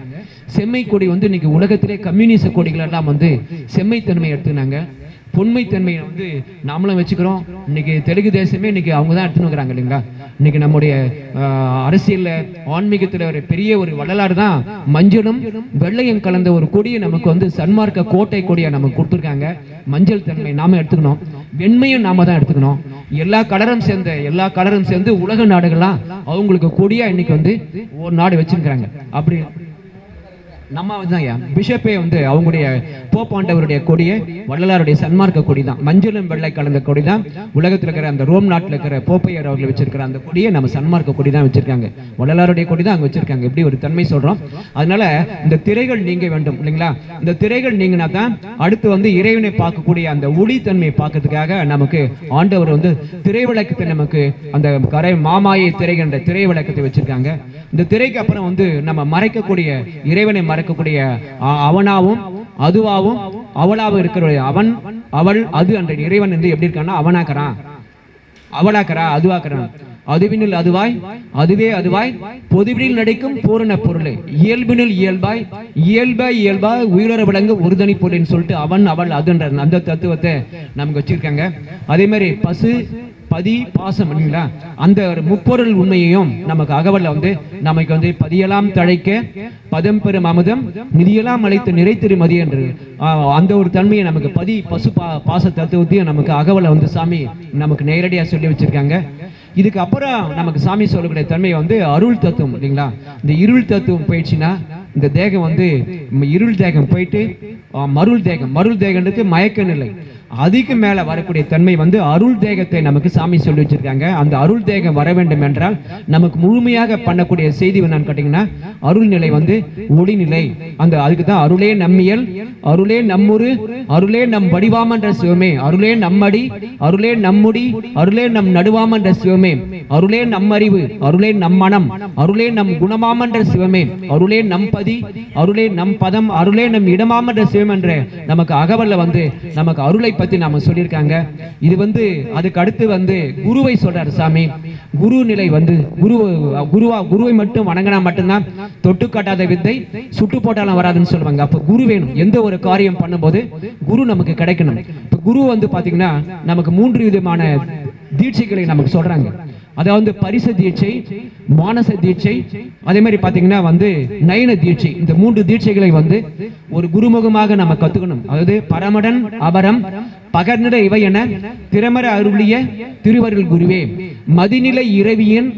செம்மை கொடி வந்து இன்னைக்கு உலகத்திலே கம்யூனிச கொடிகள் எல்லாம் வந்து செம்மைத்தன்மை எடுத்துக்கினாங்க. பொன்மைத்தன்மையை வந்து நாமளும் வச்சுக்கிறோம். இன்னைக்கு தெலுங்கு தேசமே இன்னைக்கு அவங்க தான் எடுத்துன்னு இருக்கிறாங்க இல்லைங்களா. இன்னைக்கு நம்முடைய அரசியலில் ஆன்மீகத்தில் ஒரு பெரிய ஒரு வள்ளலார் தான் மஞ்சளும் வெள்ளையும் கலந்த ஒரு கொடியை நமக்கு வந்து சன்மார்க்க கோட்டை கொடியை நமக்கு கொடுத்துருக்காங்க. மஞ்சள் தன்மை நாம எடுத்துக்கணும், வெண்மையும் நாம தான் எடுத்துக்கணும். எல்லா கலரும் சேர்ந்து உலக நாடுகள்லாம் அவங்களுக்கு கொடியா இன்னைக்கு வந்து ஒரு நாடு வச்சிருக்கிறாங்க. அப்படி நம்ம தான் பிஷப்பே வந்து அவங்களுடைய போப்பாண்டவருடைய கொடியை வள்ளலாருடைய சன்மார்க்க கொடி தான், மஞ்சளும் வெள்ளை கலந்த கொடி தான். உலகத்தில் இருக்கிற அந்த ரோம் நாட்டில் இருக்கிற போப்பையர் அவர்கள் வச்சிருக்கிற அந்த கொடியை நம்ம சன்மார்க்க கொடி தான் வச்சிருக்காங்க, வள்ளலாருடைய கொடி தான் அங்கே வச்சிருக்காங்க. இப்படி ஒரு தன்மை சொல்றோம். அதனால இந்த திரைகள் நீங்க வேண்டும் இல்லைங்களா. இந்த திரைகள் நீங்கினா தான் அடுத்து வந்து இறைவனை பார்க்கக்கூடிய அந்த ஒளி தன்மையை பார்க்கறதுக்காக நமக்கு ஆண்டவர் வந்து திரை விளக்கத்தை நமக்கு அந்த கரை மாமாயை திரைகின்ற திரை விளக்கத்தை வச்சிருக்காங்க. இந்த திரைக்கு அப்புறம் வந்து நம்ம மறைக்கக்கூடிய இறைவனை மறைக்கக்கூடிய அவனாவும் அதுவாவும் அவளாவும் இருக்கிற அவன் அவள் அது என்ற இறைவன் வந்து எப்படி இருக்கான்னா அவனாக்குறான், அவளாக்குறா, அதுவாக்குறான். அதுவினில் அதுவாய் அதுவே அதுவாய் பொதுவினில் நடிக்கும் பூரண பொருளை இயல்பினில் இயல்பாய் இயல்பாய் இயல்பாய் உயிரோர விளங்கு ஒருதனி பொருள்னு சொல்லிட்டு அவன் அவள் அதுன்ற அந்த தத்துவத்தை நமக்கு வச்சிருக்காங்க. அதே மாதிரி பசு பதி பாசம் இல்லைங்களா, அந்த முப்பொருள் உண்மையையும் நமக்கு அகவல்ல வந்து நமக்கு வந்து பதியெல்லாம் தழைக்க பதம் பெறும் அமுதம் நிதியெல்லாம் அழைத்து நிறைத்திரு மதி என்று அந்த ஒரு தன்மையை நமக்கு பதி பசு பாச தத்துவத்தையும் நமக்கு அகவல்ல வந்து சாமி நமக்கு நேரடியாக சொல்லி வச்சிருக்காங்க. இதுக்கு அப்புறம் நமக்கு சாமி சொல்லக்கூடிய தன்மையை வந்து அருள் தத்துவம் இல்லைங்களா. இந்த இருள் தத்துவம் போயிடுச்சுன்னா இந்த தேகம் வந்து இருள் தேகம் போயிட்டு மருள் தேகன்றது மயக்க நிலை, அதுக்கு மேல வரக்கூடிய தன்மை வந்து அருள் தேகத்தை நமக்கு சாமி சொல்லி வச்சிருக்காங்க. அந்த அருள் தேகம் வர வேண்டும் என்றால் நமக்கு முழுமையாக பண்ணக்கூடிய செய்தி என்னன்னு கேட்டீங்கன்னா அருள் நிலை வந்து ஒளி நிலை. அந்த அதுக்கு தான் அருளே நம்மியல் அருளே நம்முரு அருளே நம் வடிவாமன்ற சிவமே அருளே நம்மடி அருளே நம்முடி அருளே நம் நடுவாமன்ற சிவமே அருளே நம்மறிவு அருளே நம் மனம் அருளே நம் குணமாமன்ற சிவமே அருளே நம் பதி அருளே நம் பதம் அருளே நம் இடமாமன்ற சிவம் என்ற நமக்கு அகவல்ல வந்து நமக்கு அருளை பத்தி நாம சொல்லியிருக்காங்க. இது வந்து அதுக்கு அடுத்து வந்து குருவை சொல்றாரு சாமி. குரு நிலை வந்து குருவை மட்டும் வணங்கினா மட்டும்தான் தொட்டு காட்டாத வித்தை சுட்டு போட்டாலும் வராதுன்னு சொல்லுவாங்க. அப்ப குரு வேணும். எந்த ஒரு காரியம் பண்ணும்போது குரு நமக்கு கிடைக்கணும். இப்ப குரு வந்து பாத்தீங்கன்னா நமக்கு 3 விதமான தீட்சைகளை நமக்கு சொல்றாங்க. அதாவது பரிச தீட்சை, மானச தீட்சை, அதே மாதிரி பாத்தீங்கன்னா வந்து நயன தீட்சை. இந்த 3 தீட்சைகளை வந்து ஒரு குருமுகமாக நம்ம கத்துக்கணும். அதாவது பரமடன் அபரம் பகர்நிலை இவை என திறமர அருளிய திருவருள் குருவே மதிநிலை இரவியின்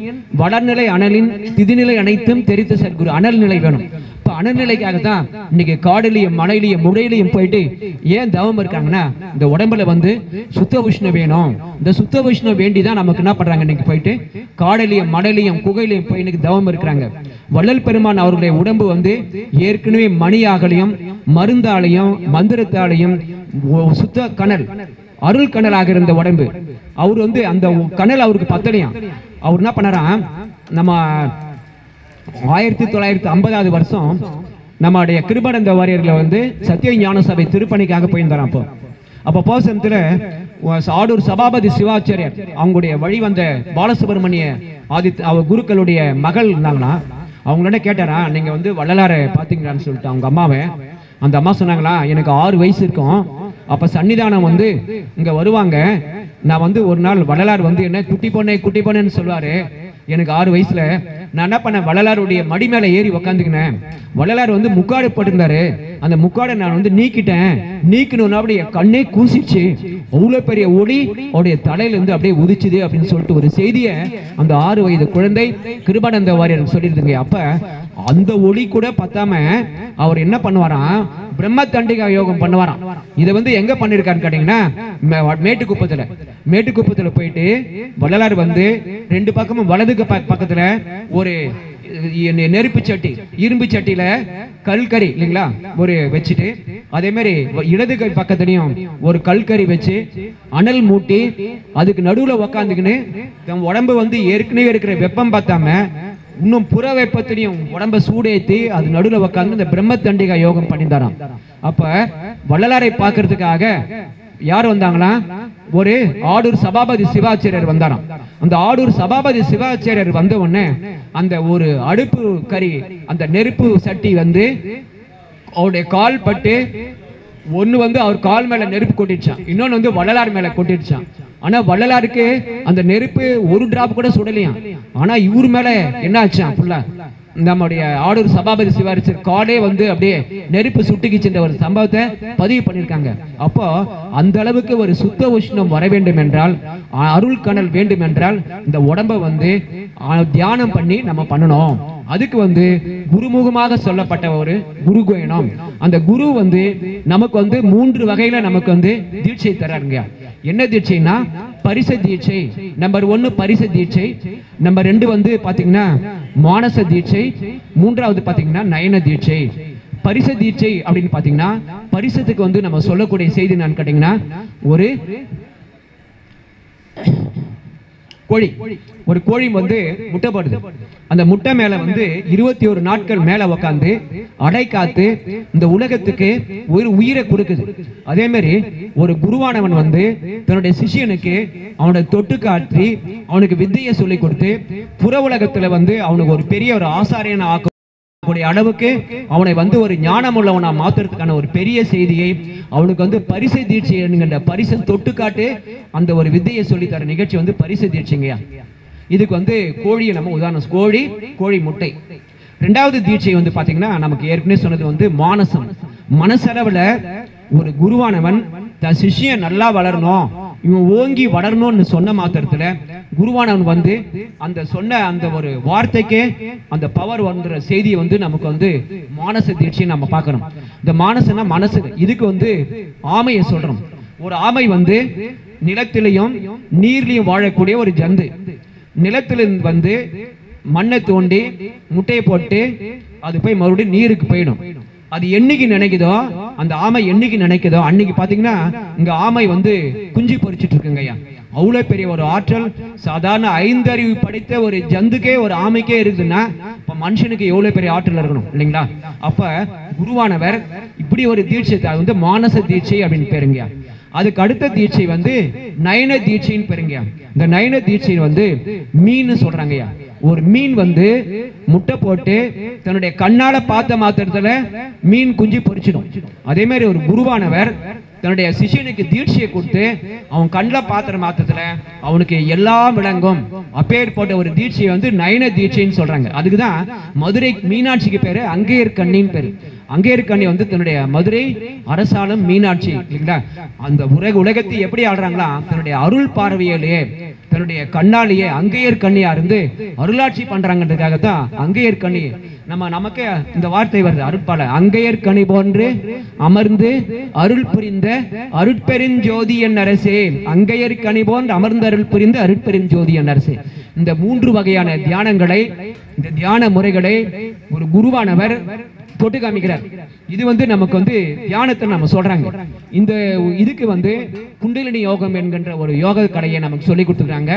வளர்நிலை அனலின் திதிநிலை அனைத்தும் தெரித்த சற்குரு. அனல் நிலை வேணும். இப்ப அனல்நிலைக்காக தான் இன்னைக்கு காடுலையும் மலையிலையும் முடையிலையும் போயிட்டு ஏன் தவம் இருக்காங்கன்னா இந்த உடம்புல வந்து சுத்த உஷ்ணம் வேணும். இந்த சுத்த உஷ்ணம் வேண்டிதான் நமக்கு என்ன பண்றாங்க, இன்னைக்கு போயிட்டு காடலையும் மலையிலையும் குகையிலையும் போய் இன்னைக்கு தவம் இருக்கிறாங்க. வள்ளல் பெருமான் அவருடைய உடம்பு வந்து ஏற்கனவே மணியாகலையும் மருந்தாலையும் மந்திரத்தாலையும் சுத்த கனல் அருள் கனலாக இருந்த உடம்பு. அவர் வந்து அந்த கனல் அவருக்கு பத்தலையாம். அவர் என்ன பண்ணாரா, நம்ம 1950வது வருஷம் நம்முடைய கிருபானந்த வாரியர்களை வந்து சத்திய ஞான சபை திருப்பணிக்காக போயிருந்தாராம். அப்போ போசனத்தில் ஆடூர் சபாபதி சிவாச்சாரியர் அவங்களுடைய வழி வந்த பாலசுப்ரமணிய அவர் குருக்களுடைய மகள் இருந்தாங்கன்னா அவங்களோட கேட்டாரா, நீங்க வந்து வள்ளலாரை பார்த்தீங்களான்னு சொல்லிட்டு அவங்க அம்மாவை. அந்த அம்மா சொன்னாங்களா, எனக்கு 6 வயசு இருக்கும், அப்ப சன்னிதானம் வந்து இங்க வருவாங்க, நான் வந்து ஒரு நாள் வள்ளலார் வந்து என்ன குட்டி பொண்ணேன்னு சொல்லுவாரு. எனக்கு 6 வயசுல நான் என்ன பண்ணேன், வள்ளலாருடைய மடி மேல ஏறி உக்காந்துக்கினேன். வள்ளலார் வந்து முக்காடு போட்டிருந்தாரு, அந்த முக்காடை நான் வந்து நீக்கணும்னா அப்படியே கண்ணே கூசிச்சு, அவ்வளோ பெரிய ஒளி அவருடைய தலையிலிருந்து அப்படியே உதிச்சுது அப்படின்னு சொல்லிட்டு ஒரு செய்தியை அந்த 6 வயது குழந்தை கிருபானந்த வாரியர் சொல்லியிருந்தீங்க. அப்ப அந்த ஒளி கூட பத்தாம அவர் என்ன பண்ணுவாராம், பிரம்ம தண்டிகா யோகம் பண்ணுவாராம். இதை வந்து எங்க பண்ணிருக்காருன்னு கேட்டீங்கன்னா, மேட்டுக்குப்பத்துல போயிட்டு வள்ளலார் வந்து 2 பக்கமும் வலதுக்கு பக்கத்துல ஒரு நெருப்பு சட்டி, இரும்பு சட்டியில கல்கரி இல்லைங்களா ஒரு வச்சுட்டு, அதே மாதிரி இடது கை பக்கத்துலயும் ஒரு கல்கரி வச்சு அனல் மூட்டி அதுக்கு நடுவுல உக்காந்துக்கின்னு தம் உடம்பு வந்து ஏற்கனவே இருக்கிற வெப்பம் பார்த்தாம இன்னும் புற வெப்பத்திலையும் உடம்ப சூடேத்தி அது நடுவில் உட்காந்து இந்த பிரம்ம தண்டிகா யோகம் பண்ணியிருந்தாராம். அப்ப வள்ளலாரை பார்க்கறதுக்காக யார் வந்தாங்களா, ஒரு ஆடூர் சபாபதி சிவாச்சாரியர் வந்தாராம். அந்த ஆடூர் சபாபதி சிவாச்சாரியர் வந்த உடனே அந்த ஒரு அடுப்பு கறி அந்த நெருப்பு சட்டி வந்து அவருடைய கால் பட்டு ஒண்ணு வந்து அவர் கால் மேல நெருப்பு கொட்டிடுச்சான், இன்னொன்னு வந்து வள்ளலார் மேல கொட்டிடுச்சான். ஆனா வள்ளலாருக்கு அந்த நெருப்பு ஒரு டிராப் கூட சுடலையாம். ஆனா இவர் மேல என்ன ஆச்சான், ஃபுல்லா நம்முடைய ஆடூர் சபாபதி சிவாச்சாரியர் காலே வந்து அப்படியே நெருப்பு சுட்டுக்கிச்சுன்ற ஒரு சம்பவத்தை பதிவு பண்ணியிருக்காங்க. அப்போ அந்த அளவுக்கு ஒரு சுத்த உஷ்ணம் வர வேண்டும் என்றால், அருள் கனல் வேண்டும் என்றால் இந்த உடம்பை வந்து தியானம் பண்ணி நம்ம பண்ணணும். அதுக்கு வந்து குருமுகமாக சொல்லப்பட்ட ஒரு குரு கோயனம். அந்த குரு வந்து நமக்கு வந்து 3 வகையில நமக்கு வந்து தீட்சை தராருங்க. என்ன தீட்சைனா, பரிச தீட்சை. நம்பர் 1 பரிச தீட்சை, நம்பர் 2 வந்து பாத்தீங்கன்னா மானச தீட்சை, 3வது பாத்தீங்கன்னா நயன தீட்சை. பரிச தீட்சை அப்படின்னு பாத்தீங்கன்னா, பரிசத்துக்கு வந்து நம்ம சொல்லக்கூடிய செய்தி நான் கேட்டீங்கன்னா, ஒரு கோழி வந்து முட்டை போடுது. அந்த முட்டை மேல வந்து 21 நாட்கள் மேல உக்காந்து அடை காத்து இந்த உலகத்துக்கு ஒரு உயிரை கொடுக்குது. அதே மாதிரி ஒரு குருவானவன் வந்து தன்னுடைய சிஷியனுக்கு அவனை தொட்டு காட்டி அவனுக்கு வித்தையை சொல்லி கொடுத்து புற உலகத்துல வந்து அவனுக்கு ஒரு பெரிய ஒரு ஆசாரியனை ஆக்க அளவுக்கு அவனை வந்து ஒரு ஞானம் உள்ளவனா மாத்துறதுக்கான ஒரு பெரிய செய்தியை அவனுக்கு வந்து பரிசு தீட்சை என்கின்ற பரிசு தொட்டு காட்டு அந்த ஒரு வித்தையை சொல்லி தர நிகழ்ச்சி வந்து பரிசு தீட்சைங்கயா. இதுக்கு வந்து கோழியை நம்ம உதாரணம், கோழி முட்டை. 2வது தீட்சை வந்து பாத்தீங்கன்னா நமக்கு ஏற்கனவே சொன்னது வந்து மானசம். மனசளவுல ஒரு குருவானவன் தன் சிஷ்யன் நல்லா வளரணும், இவன் ஓங்கி வளரணும்னு சொன்ன மாத்திரத்துல குருவானவன் வந்து அந்த சொன்ன அந்த ஒரு வார்த்தைக்கே அந்த பவர் வந்துற செய்தியை வந்து நமக்கு வந்து மானச தீட்சையை நம்ம பார்க்கணும். இந்த மானசனா மனசு. இதுக்கு வந்து ஆமையை சொல்றோம். ஒரு ஆமை வந்து நிலத்திலையும் நீர்லையும் வாழக்கூடிய ஒரு ஜந்து. நிலத்தில வந்து மண்ணை தோண்டி முட்டையை போட்டு அது போய் மறுபடியும் நீருக்கு போயிடும். அது என்னைக்கு நினைக்குதோ, அந்த ஆமை என்னைக்கு நினைக்குதோ அன்னைக்கு பாத்தீங்கன்னா இங்க ஆமை வந்து குஞ்சு பொறிச்சிட்டு இருக்குங்கய்யா. அவ்வளவு பெரிய ஒரு ஆற்றல் சாதாரண 5 அறிவு படித்த ஒரு ஜந்துக்கே ஒரு ஆமைக்கே இருக்குதுன்னா இப்ப மனுஷனுக்கு எவ்வளவு பெரிய ஆற்றல் இருக்கணும் இல்லைங்களா? அப்ப குருவானவர் இப்படி ஒரு தீட்சை வந்து மானச தீட்சை அப்படின்னு பேருங்கய்யா. அதுக்கு அடுத்த தீட்சை வந்து நயன தீட்சைன்னு பேருங்கய்யா. இந்த நயன தீட்சை வந்து மீன் சொல்றாங்கய்யா. ஒரு மீன் வந்து முட்டை போட்டு தன்னுடைய கண்ணால பார்த்த மாத்திரத்துல மீன் குஞ்சு பொறிச்சிடும். அதே மாதிரி ஒரு குருவானவர் தன்னுடைய சிஷியனுக்கு தீட்சையை கொடுத்து அவன் கண்ணில் பாத்திர மாத்திரத்துல அவனுக்கு எல்லாம் விளங்கும். அப்பேர் போட்ட ஒரு தீட்சையை வந்து நயன தீட்சைன்னு சொல்றாங்க. அதுக்குதான் மதுரை மீனாட்சிக்கு பேரு அங்கையர் கண்ணின்னு பேரு. அங்கையர் கண்ணி வந்து தன்னுடைய மதுரை அரசாலும் மீனாட்சி இல்லைங்களா, அந்த உலகத்தை எப்படி ஆடுறாங்களா, தன்னுடைய அருள் பார்வையிலேயே தன்னுடைய கண்ணாலேயே அங்கையர் கண்ணியா இருந்து அருளாட்சி பண்றாங்கன்றதுக்காகத்தான் அங்கையர் கண்ணி. நமக்கு இந்த வார்த்தை வருது அருட்பால, அங்கையர் கனி போன்று அமர்ந்து அருள் புரிந்த அருட்பெருஞ்சோதி என் அரசே, அங்கையர் கனி போன்று அமர்ந்த அருள் புரிந்த அருட்பெருஞ்சோதி என் அரசே. இந்த 3 வகையான தியானங்களை, இந்த தியான முறைகளை ஒரு குருவானவர் தொட்டு காமிக்கிறார். இது வந்து நமக்கு வந்து தியானத்தை நம்ம சொல்றாங்க. இந்த இதுக்கு வந்து குண்டலினி யோகம் என்கின்ற ஒரு யோக கடையை நமக்கு சொல்லி கொடுத்துருக்காங்க.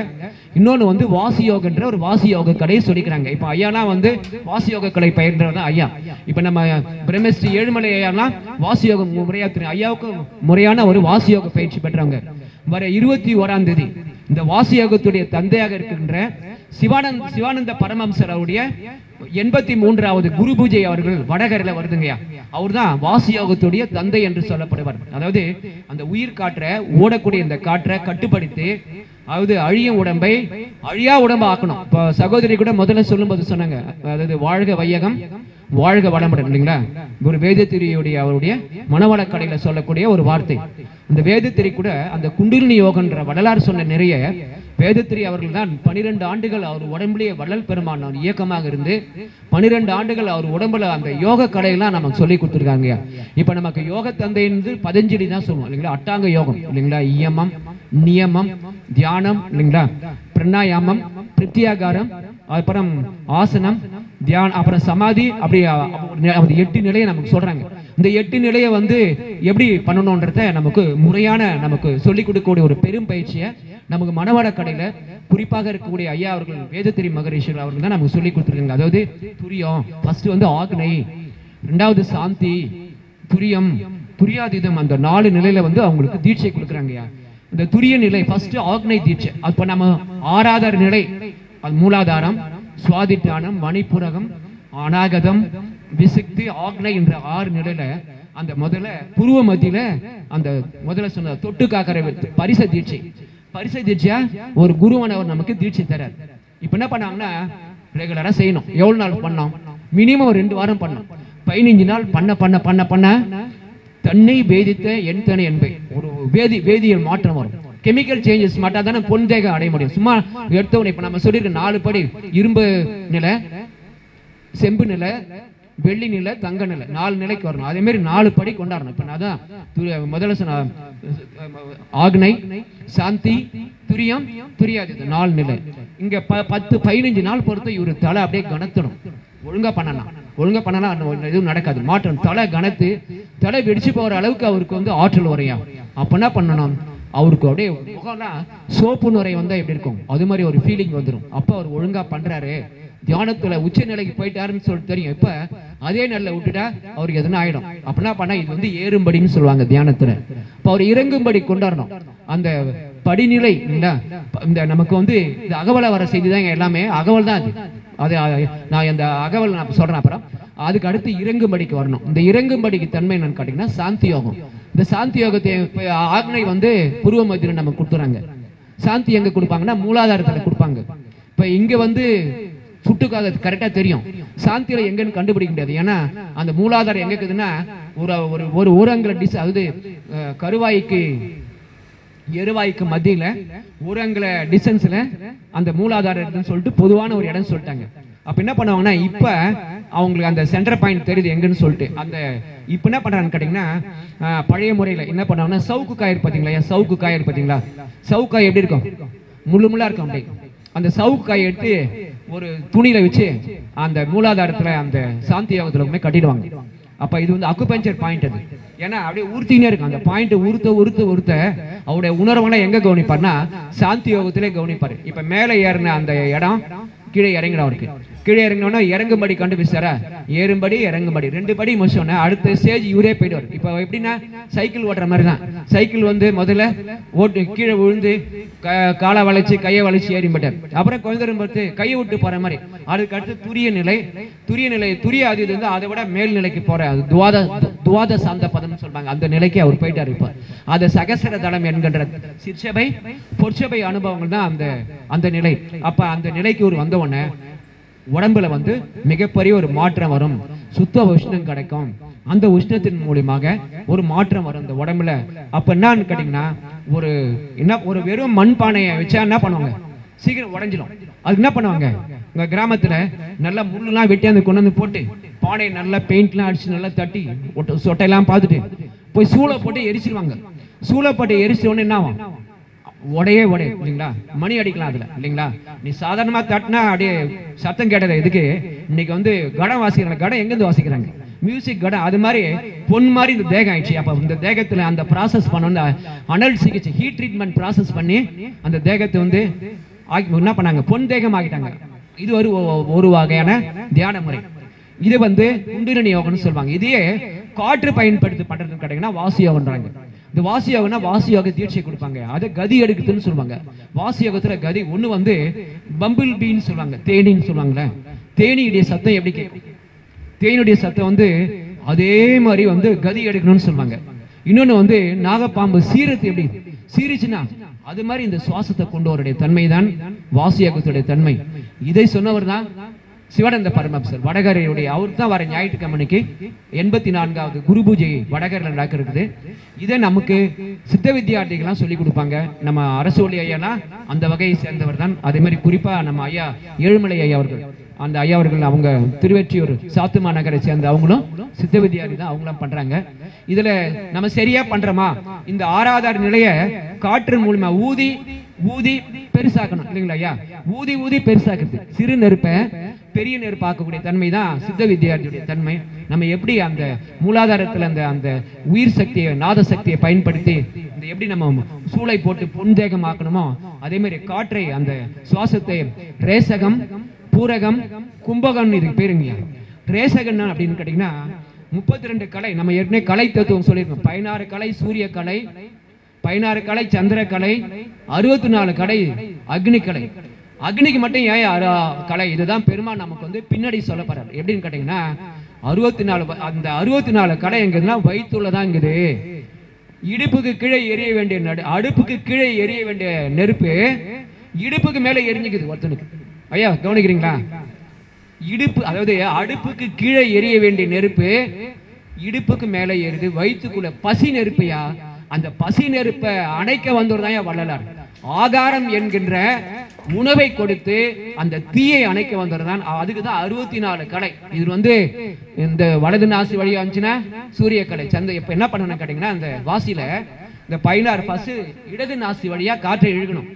இன்னொன்று வந்து வாசி யோகன்ற ஒரு வாசி யோக கடையை சொல்லிக்கிறாங்க. இப்போ ஐயாலாம் வந்து வாசி யோக கடை பயின்றவர் தான் ஐயா. இப்போ நம்ம பிரம்மஸ்ரீ ஏழுமலை ஐயாலாம் வாசி யோகம் முறையா தெரியும். ஐயாவுக்கு முறையான ஒரு வாசி யோக பயிற்சி பெற்றவங்க. வர 21ஆம் தேதி இந்த வாசி யோகத்துடைய தந்தையாக இருக்கின்ற சிவானந்த பரமஹம்சர் அவருடைய 83வது குரு பூஜை அவர்கள் வடகரையில் வருதுங்கய்யா. அவர் தான் வாசி யோகத்துடைய தந்தை என்று சொல்லப்படுவார். அதாவது அந்த உயிர் காற்றை ஓடக்கூடிய இந்த காற்றை கட்டுப்படுத்தி, அதாவது அழியும் உடம்பை அழியா உடம்பை ஆக்கணும். இப்போ சகோதரி கூட முதல்ல சொல்லும்போது சொன்னாங்க, அதாவது வாழ்க வையகம் வாழ்க வளமுடன் இல்லைங்களா. ஒரு வேதத்திரியுடைய அவருடைய மனவள கடையில் சொல்லக்கூடிய ஒரு வார்த்தை. இந்த வேதத்திரி கூட அந்த குண்டலினி யோகன்ற வள்ளலார் சொன்ன நிறைய வேதத்திரி அவர்கள் தான் 12 ஆண்டுகள் அவர் உடம்புலேயே வள்ளல் பெருமான் இயக்கமாக இருந்து 12 ஆண்டுகள் அவர் உடம்புல அந்த யோக கலையெல்லாம் நமக்கு சொல்லி கொடுத்துருக்காங்க. இப்போ நமக்கு யோக தந்தைன்னு பதஞ்சலி தான் சொல்லுவோம் இல்லைங்களா. அட்டாங்க யோகம் இல்லைங்களா, இயமம் நியமம் தியானம் இல்லைங்களா, பிரணாயாமம் பிரத்யாகாரம் அப்புறம் ஆசனம் தியானம் அப்புறம் சமாதி, அப்படி 8 நிலையை நமக்கு சொல்றாங்க. இந்த 8 நிலையை வந்து எப்படி பண்ணணும்ன்றத நமக்கு முறையான நமக்கு சொல்லிக் கொடுக்கக்கூடிய ஒரு பெரும் பயிற்சியை நமக்கு மனவள கடையில குறிப்பாக இருக்கக்கூடிய ஐயா அவர்கள் வேதத்திரி மகரிஷிகள் அவர்கள் தான் நமக்கு சொல்லி கொடுத்துருக்காங்க. அதாவது துரியம் ஃபர்ஸ்ட் வந்து ஆக்னை, 2வது சாந்தி, துரியம் துரியாதீதம், அந்த 4 நிலையில வந்து அவங்களுக்கு தீட்சை கொடுக்குறாங்கய்யா. இந்த துரிய நிலை ஃபர்ஸ்ட் ஆக்னை தீட்சை. அப்ப நம்ம ஆறாதார நிலை அது மூலாதாரம், சுவாதிட்டானம், மணிப்புரகம், அநாகதம், விசுக்தி, ஆக்னை என்ற 6 நிலையில அந்த முதல்ல புருவ மத்தியில அந்த முதல்ல சொன்ன தொட்டு காக்கிற பரிச தீட்சை. பரிச தீட்சையா ஒரு குருவானவர் நமக்கு தீட்சை தரார். இப்ப என்ன பண்ணாங்கன்னா ரெகுலரா செய்யணும். எவ்வளவு நாள் பண்ணோம்? மினிமம் 2 வாரம் பண்ணோம். 15 நாள் பண்ண பண்ண பண்ண பண்ண தன்னை வேதித்த என் தனி என்பை ஒரு வேதியியல் மாற்றம் வரும். கெமிக்கல் சேஞ்சஸ் மட்டும் தானே பொன்தேகம் அடைய முடியும். சும்மா எடுத்தவனை இப்ப நம்ம சொல்லியிருக்க 4 படி இரும்பு நிலை, செம்பு நிலை, வெள்ளி நிலை, தங்க நிலை 4 நிலைக்கு வரணும். அதே மாதிரி 4 படி கொண்டாடணும். இப்ப நான் தான் முதல்ல சொன்ன ஆக்னை, சாந்தி, துரியம், துரியாதீதம் 4 நிலை. இங்க 10-15 நாள் பொறுத்து இவரு தலை அப்படியே கனத்தணும். ஒழுங்கா பண்ணலாம், ஒழுங்கா பண்ணலாம் எதுவும் நடக்காது. மாற்றம் தலை கனத்து தலை வெடிச்சு போற அளவுக்கு அவருக்கு வந்து ஆற்றல் வரையும். அப்ப என்ன பண்ணணும்? அவருக்கு அப்படியே முகம்லாம் சோப்பு நுரை வந்தா எப்படி இருக்கும் அது மாதிரி ஒரு ஃபீலிங் வந்துடும். அப்ப அவர் ஒழுங்கா பண்றாரு, தியானத்துல உச்ச நிலைக்கு போயிட்டாருன்னு சொல்லிட்டு தெரியும். இப்ப அதே நிலையில விட்டுட்டா அவருக்கு எதுனா ஆயிடும். அப்படின்னா பண்ணா இது வந்து ஏறும்படின்னு சொல்லுவாங்க தியானத்துல. இப்ப அவர் இறங்கும்படி கொண்டாடணும். அந்த படிநிலை இந்த நமக்கு வந்து இந்த அகவலை வர செய்தி தான் எல்லாமே அகவல் தான். அது நான் இந்த அகவல் நான் சொல்றேன். அப்புறம் அதுக்கு அடுத்து இறங்கும்படிக்கு வரணும். இந்த இறங்கும்படிக்கு தன்மை என்னன்னு கேட்டீங்கன்னா சாந்தி யோகம். இந்த சாந்தி யோகத்தை ஆக்னை வந்து புருவ மத்தியில நமக்கு கொடுத்துறாங்க. சாந்தி எங்க கொடுப்பாங்கன்னா மூலாதாரத்துல கொடுப்பாங்க. இப்ப இங்க வந்து சுட்டுக்காக கரெக்டா தெரியும். சாந்தியில எங்கன்னு கண்டுபிடிக்க முடியாது. ஏன்னா அந்த மூலாதாரம் எங்க இருக்குதுன்னா ஒரு ஊரங்கல டிஸ், அதாவது கருவாய்க்கு எருவாய்க்கு மத்தியில ஊரங்கல டிஸ்டன்ஸ்ல அந்த மூலாதாரம் சொல்லிட்டு பொதுவான ஒரு இடம் சொல்லிட்டாங்க. அப்ப என்ன பண்ணுவாங்கன்னா இப்ப அவங்களுக்கு அந்த சென்டர் பாயிண்ட் தெரியுது எங்கன்னு சொல்லிட்டு அந்த இப்ப என்ன பண்றாங்கன்னு கேட்டீங்கன்னா பழைய முறையில என்ன பண்ணுவாங்கன்னா சவுக்கு காய் பாத்தீங்களா, சவுக்கு காய் பாத்தீங்களா, சவுக்கு காய் எப்படி இருக்கும்? முள்ளு முள்ளா இருக்கும். அப்படியே அந்த சவுக்கு காயை எடுத்து ஒரு துணியில வச்சு அந்த மூலாதாரத்துல அந்த சாந்தி யோகத்துல கட்டிடுவாங்க. அப்ப இது வந்து அக்குபஞ்சர் பாயிண்ட். அது ஏன்னா அப்படியே உறுத்தினே இருக்கும். அந்த பாயிண்ட் உறுத்த அவருடைய உணர்வுகளை எங்க கவனிப்பார்னா சாந்தி யோகத்திலே கவனிப்பாரு. இப்ப மேலே ஏறின அந்த இடம் கீழே இறங்கிடும். அவருக்கு கீழே இறங்கினோன்னா இறங்கும்படி கண்டுபிடிச்சாரா, ஏறும்படி இறங்கும்படி 2 படி முடிச்சோன்னா அடுத்த ஸ்டேஜ் இவரே போயிடுவார். இப்போ எப்படின்னா சைக்கிள் ஓட்டுற மாதிரி தான். சைக்கிள் வந்து முதல்ல ஓட்டு கீழே விழுந்து காலை வளைச்சு கையை வளைச்சு ஏறிப்பட்டார். அப்புறம் கொஞ்ச நேரம் பார்த்து கையை விட்டு போற மாதிரி. அதுக்கு அடுத்து துரிய நிலை, துரிய அது வந்து அதை விட மேல் நிலைக்கு போற அது துவாத சாந்த பதம்னு சொல்றாங்க. அந்த நிலைக்கு அவர் போயிட்டார். இப்போ அது சகசர தளம் என்கின்ற சிற்சபை பொற்சபை அனுபவங்கள் தான் அந்த நிலை. அப்ப அந்த நிலைக்கு ஒரு வந்த உடனே உடம்புல வந்து மிகப்பெரிய ஒரு மாற்றம் வரும். சுத்த உஷ்ணம் கிடைக்கும். அந்த உஷ்ணத்தின் மூலமாக ஒரு மாற்றம் வரும் இந்த உடம்புல. அப்ப என்னன்னு கேட்டீங்கன்னா ஒரு வெறும் மண் பானையை வச்சா என்ன பண்ணுவாங்க, சீக்கிரம் உடைஞ்சிடும். அதுக்கு என்ன பண்ணுவாங்க, உங்க கிராமத்துல நல்லா முள்ளுலாம் வெட்டி அந்த கொண்டு வந்து போட்டு பானையை நல்லா பெயிண்ட்லாம் அடிச்சு நல்லா தட்டி சொட்டையெல்லாம் பார்த்துட்டு போய் சூளை போட்டு எரிச்சிருவாங்க. சூளை போட்டு எரிச்ச உடனே என்ன ஆகும், உடையே இல்லைங்களா, மணி அடிக்கலாம் அதுல இல்லைங்களா. நீ சாதாரணமா தட்டினா அப்படியே சத்தம் கேட்டது. இதுக்கு இன்னைக்கு வந்து கடம் வாசிக்கிறாங்க. கடம் எங்கிருந்து வாசிக்கிறாங்க, மியூசிக் கடம் அது மாதிரி பொன் மாதிரி இந்த தேகம் ஆயிடுச்சு. அப்போ இந்த தேகத்தில் அந்த ப்ராசஸ் பண்ண அனல் சிகிச்சை ஹீட் ட்ரீட்மெண்ட் ப்ராசஸ் பண்ணி அந்த தேகத்தை வந்து என்ன பண்ணாங்க, பொன் தேகம் ஆகிட்டாங்க. இது ஒரு வகையான தியான முறை. இது வந்து குண்டலினி யோகம்னு சொல்லுவாங்க. இதையே காற்று பயன்படுத்தி பண்றதுன்னு கேட்டீங்கன்னா வாசி யோகம்ன்றாங்க. இந்த வாசி யோகம்னா வாசி யோக தீட்சை கொடுப்பாங்க. அதை கதி எடுக்குதுன்னு சொல்லுவாங்க. வாசி யோகத்துல கதி ஒண்ணு வந்து பம்பிள் பீன்னு சொல்லுவாங்க, தேனின்னு சொல்லுவாங்களே. தேனியுடைய சத்தம் எப்படி கேட்கும்? தேனியுடைய சத்தம் வந்து அதே மாதிரி வந்து கதி எடுக்கணும்னு சொல்லுவாங்க. இன்னொன்னு வந்து நாகப்பாம்பு சீரத்து எப்படி சீரிச்சுன்னா அது மாதிரி இந்த சுவாசத்தை கொண்டு வரடைய தன்மை தான் வாசி யோகத்துடைய தன்மை. இதை சொன்னவர் தான் சிவானந்த பரமஹம்சர் வடகரையுடைய. அவர் தான் வர ஞாயிற்றுக்கிழமைக்கு 84வது குரு பூஜை வடகரையில் நடக்கிறது. இதை நமக்கு சித்த வித்தியார்த்திகள்லாம் சொல்லி கொடுப்பாங்க. நம்ம அரசோலி ஐயானா அந்த வகையை சேர்ந்தவர் தான். அதே மாதிரி குறிப்பா நம்ம ஐயா ஏழுமலை ஐயா அவர்கள், அந்த ஐயா அவர்கள் அவங்க திருவெற்றியூர் சாத்துமா நகரை சேர்ந்த அவங்களும் சித்த வித்தியார்த்தி தான், அவங்களாம் பண்றாங்க. இதுல நம்ம சரியா பண்றோமா? இந்த ஆறாதார நிலைய காற்று மூலமா ஊதி ஊதி பெருசாக்கணும் இல்லைங்களா ஐயா? ஊதி ஊதி பெருசாக்குது. சிறு நெருப்பை பெரிய நெருப்பாக்கக்கூடிய தன்மை தான் சித்த வித்தியார்த்தியுடைய தன்மை. நம்ம எப்படி அந்த மூலாதாரத்தில் அந்த உயிர் சக்தியை நாத சக்தியை பயன்படுத்தி இந்த எப்படி நம்ம சூளை போட்டு பொன்தேகம் ஆக்கணுமோ அதே மாதிரி காற்றை அந்த சுவாசத்தை ரேசகம் பூரகம் கும்பகம் இது பேருங்க. ரேசகம் அப்படின்னு கேட்டீங்கன்னா 32 கலை. நம்ம ஏற்கனவே கலை தத்துவம் சொல்லியிருக்கோம். 16 கலை சூரிய கலை, 16 கலை சந்திர கலை, 64 கலை அக்னி கலை. அக்னிக்கு மட்டும் ஏன் கலை? இதுதான் பெருமாள் நமக்கு வந்து பின்னாடி சொல்ல போறாரு. எப்படின்னு கேட்டீங்கன்னா 64 அந்த 64 கலை எங்கன்னா வயிற்றுள்ளதான் இருக்குது. இடுப்புக்கு கீழே எரிய வேண்டிய அடுப்புக்கு கீழே எரிய வேண்டிய நெருப்பு இடுப்புக்கு மேல எரிஞ்சுக்குது ஒருத்தனுக்கு. ஐயா கவனிக்கிறீங்களா? இடுப்பு அதாவது அடுப்புக்கு கீழே எரிய வேண்டிய நெருப்பு இடுப்புக்கு மேல ஏறுது. வயிற்றுக்குள்ள பசி நெருப்பையா, அந்த பசி நெருப்பை அணைக்க வந்தவர்தான் வள்ளலார். ஆகாரம் என்கின்ற உணவை கொடுத்து அந்த தீயை அணைக்க வந்ததுதான். அதுக்குதான் 64 கலை. இது வந்து இந்த வலது நாசி வழியா வந்துச்சுன்னா சூரிய கலை சந்த. இப்ப என்ன பண்ணணும் கேட்டீங்கன்னா அந்த வாசியில இந்த 16 பசு இடது நாசி வழியா காற்றை இழுக்கணும்.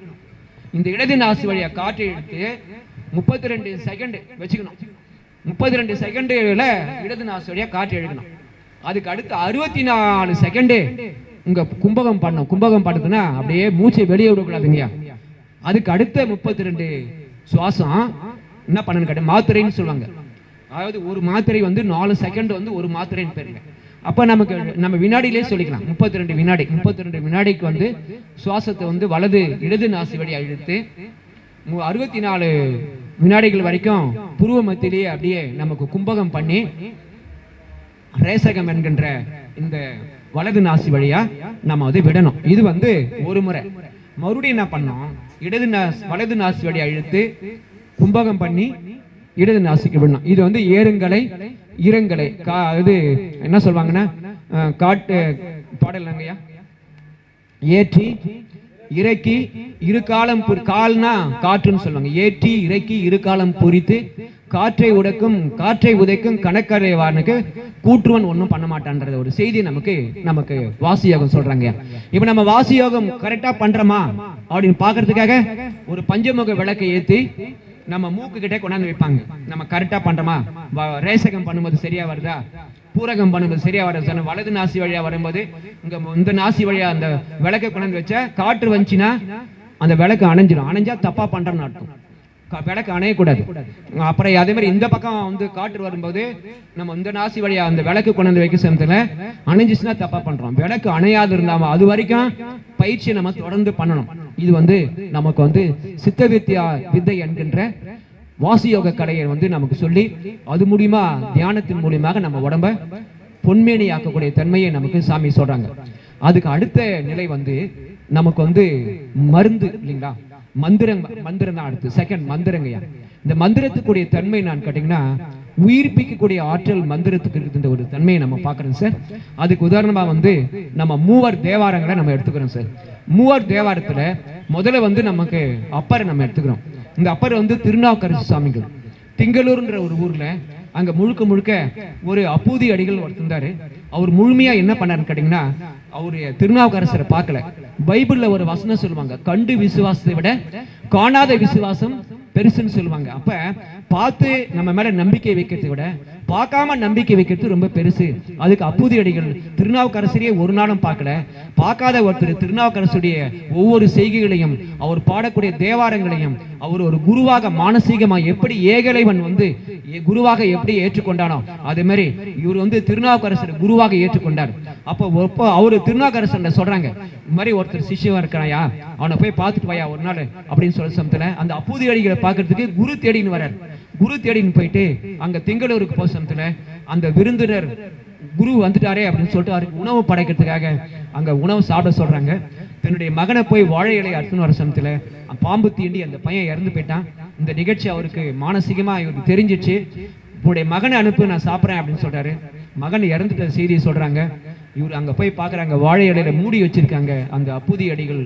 இந்த இடது நாசி வழியா காற்றை இழுத்து 32 செகண்ட் வச்சுக்கணும். 32 செகண்டுல இடது நாசி வழியா காற்று இழுக்கணும். அதுக்கு அடுத்து 64 செகண்டு உங்க கும்பகம் பண்ணணும். கும்பகம் பண்ணுதுன்னா அப்படியே மூச்சை வெளியே விடக்கூடாதுங்க. அதுக்கு அடுத்த 32 சுவாசம் என்ன பண்ணணும் கேட்ட மாத்திரைன்னு சொல்லுவாங்க. அதாவது ஒரு மாத்திரை வந்து 4 செகண்ட் வந்து ஒரு மாத்திரைன்னு பேருங்க. அப்ப நமக்கு நம்ம வினாடியிலே சொல்லிக்கலாம் 32 வினாடி. 32 வினாடிக்கு வந்து சுவாசத்தை வந்து வலது இடது நாசி வழி இழுத்து 64 வினாடிகள் வரைக்கும் புருவ மத்தியிலேயே அப்படியே நமக்கு கும்பகம் பண்ணி ரேசகம் என்கின்ற இந்த வலது நாசி வழியா நம்ம அதை விடணும். இது வந்து ஒரு முறை. மறுபடியும் என்ன பண்ணோம், வலது நாசி வழியா இழுத்து கும்பகம் பண்ணி இடது நாசிக்கு விடணும். இது வந்து ஏறுங்கலை இறங்கலை. இது என்ன சொல்வாங்கன்னா காட்டு பாடலங்கய்யா, ஏற்றி இறக்கி இருகாலம் கால்னா காற்றுன்னு சொல்லுவாங்க. ஏற்றி இறக்கி இருகாலம் பொறித்து காற்றை உதைக்கும் கணக்கரைவானுக்கு கூற்றுவன் ஒன்றும் பண்ண மாட்டான்றது ஒரு செய்தி நமக்கு வாசி யோகம் சொல்றாங்க. இப்ப நம்ம வாசி யோகம் கரெக்டா பண்றோமா அப்படின்னு பாக்குறதுக்காக ஒரு பஞ்சமுக விளக்கை ஏத்தி நம்ம மூக்கு கிட்டே கொண்டாந்து வைப்பாங்க. நம்ம கரெக்டா பண்றோமா, ரேசகம் பண்ணும்போது சரியா வருதா, பூரகம் பண்ணும்போது சரியா வருது. வலது நாசி வழியா வரும்போது இந்த நாசி வழியா அந்த விளக்கை கொண்டாந்து வச்சா காற்று வந்துச்சுன்னா அந்த விளக்கு அணைஞ்சிடும். அணைஞ்சா தப்பா பண்றோம்னு அர்த்தம். விளக்கு அணையக்கூடாது. அப்புறம் அதே மாதிரி இந்த பக்கம் வந்து காற்று வரும்போது நம்ம இந்த நாசி வழியா அந்த விளக்கு கொண்டாந்து வைக்க சமயத்துல அணைஞ்சிச்சுன்னா தப்பா பண்றோம். விளக்கு அணையாது இருந்தாம அது வரைக்கும் பயிற்சியை நம்ம தொடர்ந்து பண்ணணும். இது வந்து நமக்கு வந்து சித்த வித்தை என்கின்ற வாசி யோக கலையை வந்து நமக்கு சொல்லி அது மூலியமா தியானத்தின் மூலியமாக நம்ம உடம்ப பொன்மேனி ஆக்கக்கூடிய தன்மையை நமக்கு சாமி சொல்றாங்க. அதுக்கு அடுத்த நிலை வந்து நமக்கு வந்து மருந்து இல்லைங்களா, மந்திரம் தான் அடுத்து செகண்ட் மந்திரங்கய்யா. இந்த மந்திரத்துக்குரிய தன்மை நான் கேட்டீங்கன்னா உயிர்ப்பிக்கக்கூடிய ஆற்றல் மந்திரத்துக்கு இருக்கின்ற ஒரு தன்மையை நம்ம பார்க்குறோம் சார். அதுக்கு உதாரணமா வந்து நம்ம மூவர் தேவாரங்களை நம்ம எடுத்துக்கிறோம் சார். மூவர் தேவாரத்துல முதல்ல வந்து நமக்கு அப்பரை நம்ம எடுத்துக்கிறோம். இந்த அப்பர் வந்து திருநாவுக்கரசு சுவாமிகள் திங்களூர்ன்ற ஒரு ஊர்ல அங்க முழுக்க ஒரு அப்பூதி அடிகள் ஒருத்தந்தாரு. அவர் முழுமையா என்ன பண்ணாருன்னு கேட்டீங்கன்னா அவருடைய திருநாவுக்கரசரை பார்க்கல. பைபிள்ல ஒரு வசனம் சொல்லுவாங்க, கண்டு விசுவாசத்தை விட காணாத விசுவாசம் பெருசுன்னு சொல்லுவாங்க. அப்ப பார்த்து நம்ம மேல நம்பிக்கை வைக்கிறதை விட பார்க்காம நம்பிக்கை வைக்கிறது ரொம்ப பெருசு. அதுக்கு அப்பூதி அடிகள் திருநாவுக்கரசரையே ஒரு நாளும் பார்க்கல. பார்க்காத ஒருத்தர் திருநாவுக்கரசுடைய ஒவ்வொரு செய்கைகளையும், அவர் பாடக்கூடிய தேவாரங்களையும் அவர் ஒரு குருவாக மானசீகமாக எப்படி ஏகலைவன் குருவாக எப்படி ஏற்றுக்கொண்டானோ அதே மாதிரி இவர் திருநாவுக்கரசர் குருவாக ஏற்றுக்கொண்டார். அப்போ அவரு திருநாவுக்கரசர் சொல்றாங்க, இந்த மாதிரி ஒருத்தர் சிஷ்யவன் இருக்கிறாயா, அவனை போய் பார்த்துட்டு வாயா ஒரு நாள் அப்படின்னு சொல்ல சமயத்துல அந்த அப்பூதி அடிகளை பார்க்கறதுக்கு குரு தேடின்னு வர்றார். குரு தேடின்னு போயிட்டு அங்க திங்களூருக்கு போக சமயத்துல அந்த விருந்தினர் குரு வந்துட்டாரே அப்படின்னு சொல்லிட்டு அவருக்கு உணவு படைக்கிறதுக்காக அங்க உணவு சாப்பிட சொல்றாங்க. தன்னுடைய மகனை போய் வாழை இலை அறுத்துன்னு வர சமயத்துல பாம்பு தீண்டி அந்த பையன் இறந்து போயிட்டான். இந்த நிகழ்ச்சி அவருக்கு மானசீகமா இவருக்கு தெரிஞ்சிச்சு. உன்னுடைய மகனை அனுப்பு, நான் சாப்பிட்றேன் அப்படின்னு சொல்றாரு. மகன் இறந்துட்ட செய்தியை சொல்றாங்க. இவர் அங்க போய் பாக்குறாங்க, வாழை இலையில மூடி வச்சிருக்காங்க அந்த அப்பூதி அடிகள்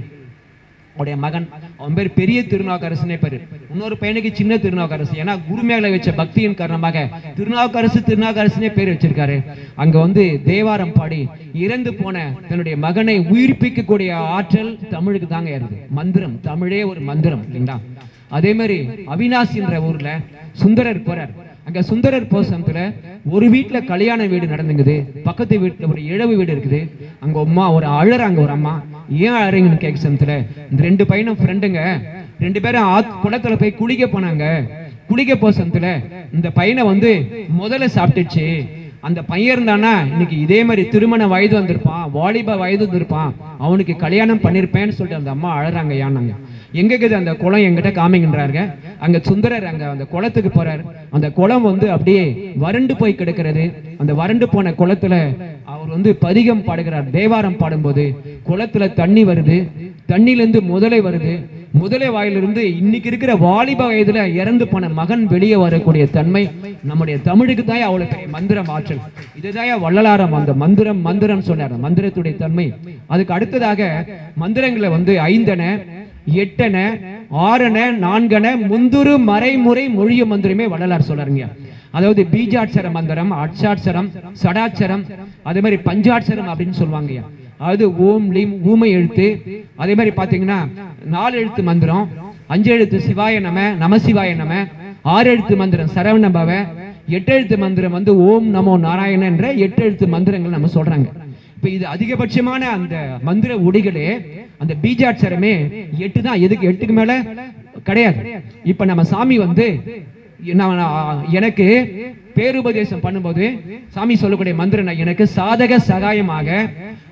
உடைய மகன். அவன் பேர் பெரிய திருநாவுக்கரசனே பேரு. இன்னொரு பையனுக்கு சின்ன திருநாவுக்கரசு. ஏன்னா குரு மேல வச்ச பக்தியின் காரணமாக திருநாவுக்கரசனே பேர் வச்சிருக்காரு. அங்க தேவாரம் பாடி இறந்து போன தன்னுடைய மகனை உயிர்ப்பிக்கக்கூடிய ஆற்றல் தமிழுக்கு தாங்க ஏறுது. மந்திரம், தமிழே ஒரு மந்திரம் இல்லைங்களா? அதே மாதிரி அவினாசின்ற ஊர்ல சுந்தரர் போறார். அங்க சுந்தரர் போசத்துல ஒரு வீட்டுல கல்யாண வீடு நடந்துங்குது. பக்கத்து வீட்டுல ஒரு இழவு வீடு இருக்குது. அங்க ஒரு அழறாங்க. ஒரு அம்மா, ஏன் அழறீங்கன்னு கேட்க சமயத்துல இந்த 2 பையனும் ஃப்ரெண்டுங்க 2 பேரும் குளத்துல போய் குளிக்க போனாங்க. குளிக்க போக சமயத்துல இந்த பையனை முதல்ல சாப்பிட்டுச்சு. அந்த பையன் இருந்தானா இன்னைக்கு இதே மாதிரி திருமண வயது வந்திருப்பான், வாலிப வயது வந்திருப்பான், அவனுக்கு கல்யாணம் பண்ணிருப்பேன்னு சொல்லிட்டு அந்த அம்மா அழறாங்க. ஏன்னாங்க எங்கக்குது அந்த குளம் எங்கிட்ட காமிங்கன்றாருங்க. அங்க சுந்தரர் அங்க அந்த குளத்துக்கு போறாரு. அந்த குளம் அப்படியே வறண்டு போய் கிடக்கிறது. அந்த வறண்டு போன குளத்துல அவர் பதிகம் பாடுகிறார். தேவாரம் பாடும்போது குளத்துல தண்ணி வருது. தண்ணியிலிருந்து முதலை வருது. முதலை வாயிலிருந்து இன்னைக்கு இருக்கிற வாலிப வயதுல இறந்து போன மகன் வெளியே வரக்கூடிய தன்மை நம்முடைய தமிழுக்கு தான் அவ்வளவு பெரிய மந்திரம் ஆற்றல். இதுதான் வள்ளலாரம் அந்த மந்திரம் சொன்னார். மந்திரத்துடைய தன்மை. அதுக்கு அடுத்ததாக மந்திரங்களை 5 8 6 4 முந்துரு மறைமுறை மொழிய மந்திரமே வள்ளலார் சொல்றாருங்க. அதாவது பீஜாட்சர மந்திரம், அட்சாட்சரம், சடாட்சரம், அதே மாதிரி பஞ்சாட்சரம் அப்படின்னு சொல்லுவாங்க. அதாவது ஓம் லீம் ஊமை எழுத்து. அதே மாதிரி பாத்தீங்கன்னா 4 எழுத்து மந்திரம், 5 எழுத்து சிவாய நம, நமசிவாய நம, 6 எழுத்து மந்திரம் சரவண பவ, 8 எழுத்து மந்திரம் ஓம் நமோ நாராயண என்ற 8 எழுத்து மந்திரங்கள் நம்ம சொல்றாங்க. இப்ப இது அதிகபட்சமான அந்த மந்திர உடைகளே அந்த பீஜாட்சரமே 8 தான். எதுக்கு 8க்கு மேல கிடையாது. இப்ப நம்ம சாமி எனக்கு பேருபதேசம் பண்ணும்போது சாமி சொல்லக்கூடிய மந்திரம் எனக்கு சாதக சகாயமாக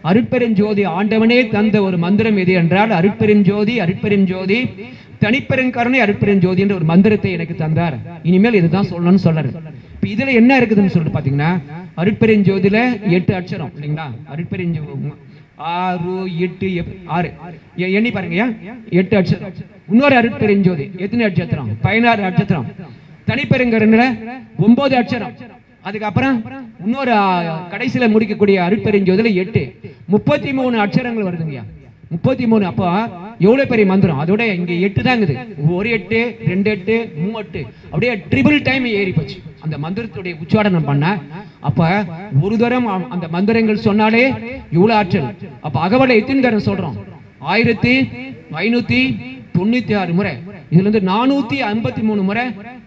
அருட்பெருஞ்சோதி ஆண்டவனே தந்த ஒரு மந்திரம் எது என்றால் அருட்பெருஞ்சோதி அருட்பெருஞ்சோதி தனிப்பெருங்கருணை அருட்பெருஞ்சோதி என்ற ஒரு மந்திரத்தை எனக்கு தந்தார். இனிமேல் இதுதான் சொல்லணும்னு சொல்றாரு. இப்ப இதுல என்ன இருக்குதுன்னு சொல்லிட்டு பாத்தீங்கன்னா அருட்பெருஞ்சோதியில 8 அட்சரம் இல்லைங்களா? அருட்பெருஞ்சோதி 6 8 6 எண்ணி பாருங்க, 8 அட்சரம். இன்னொரு அருட்பெருஞ்சோதி எத்தனை அட்சத்திரம்? 16 அட்சத்திரம். தனிப்பெருங்கருணை 9 அட்சரம். அதுக்கப்புறம் இன்னொரு கடைசியில முடிக்கக்கூடிய அருட்பெருஞ்சோதியில 8 33 அட்சரங்கள் வருதுங்க. 33. அப்போ எவ்வளவு பெரிய மந்திரம். அதோட இங்க 8 தான் இருக்குது. 1 8 2 8 3 8 அப்படியே ட்ரிபிள் டைம் ஏறி போச்சு அந்த மந்திரத்துடைய உச்சாரணம் பண்ண. அப்ப ஒரு தரம் அந்த மந்திரங்கள் சொன்னாலே இவ்வளவு ஆற்றல். அப்ப அகவலை எத்தனை தரம் சொல்றோம்? 1596 முறை. இதுல 453 முறை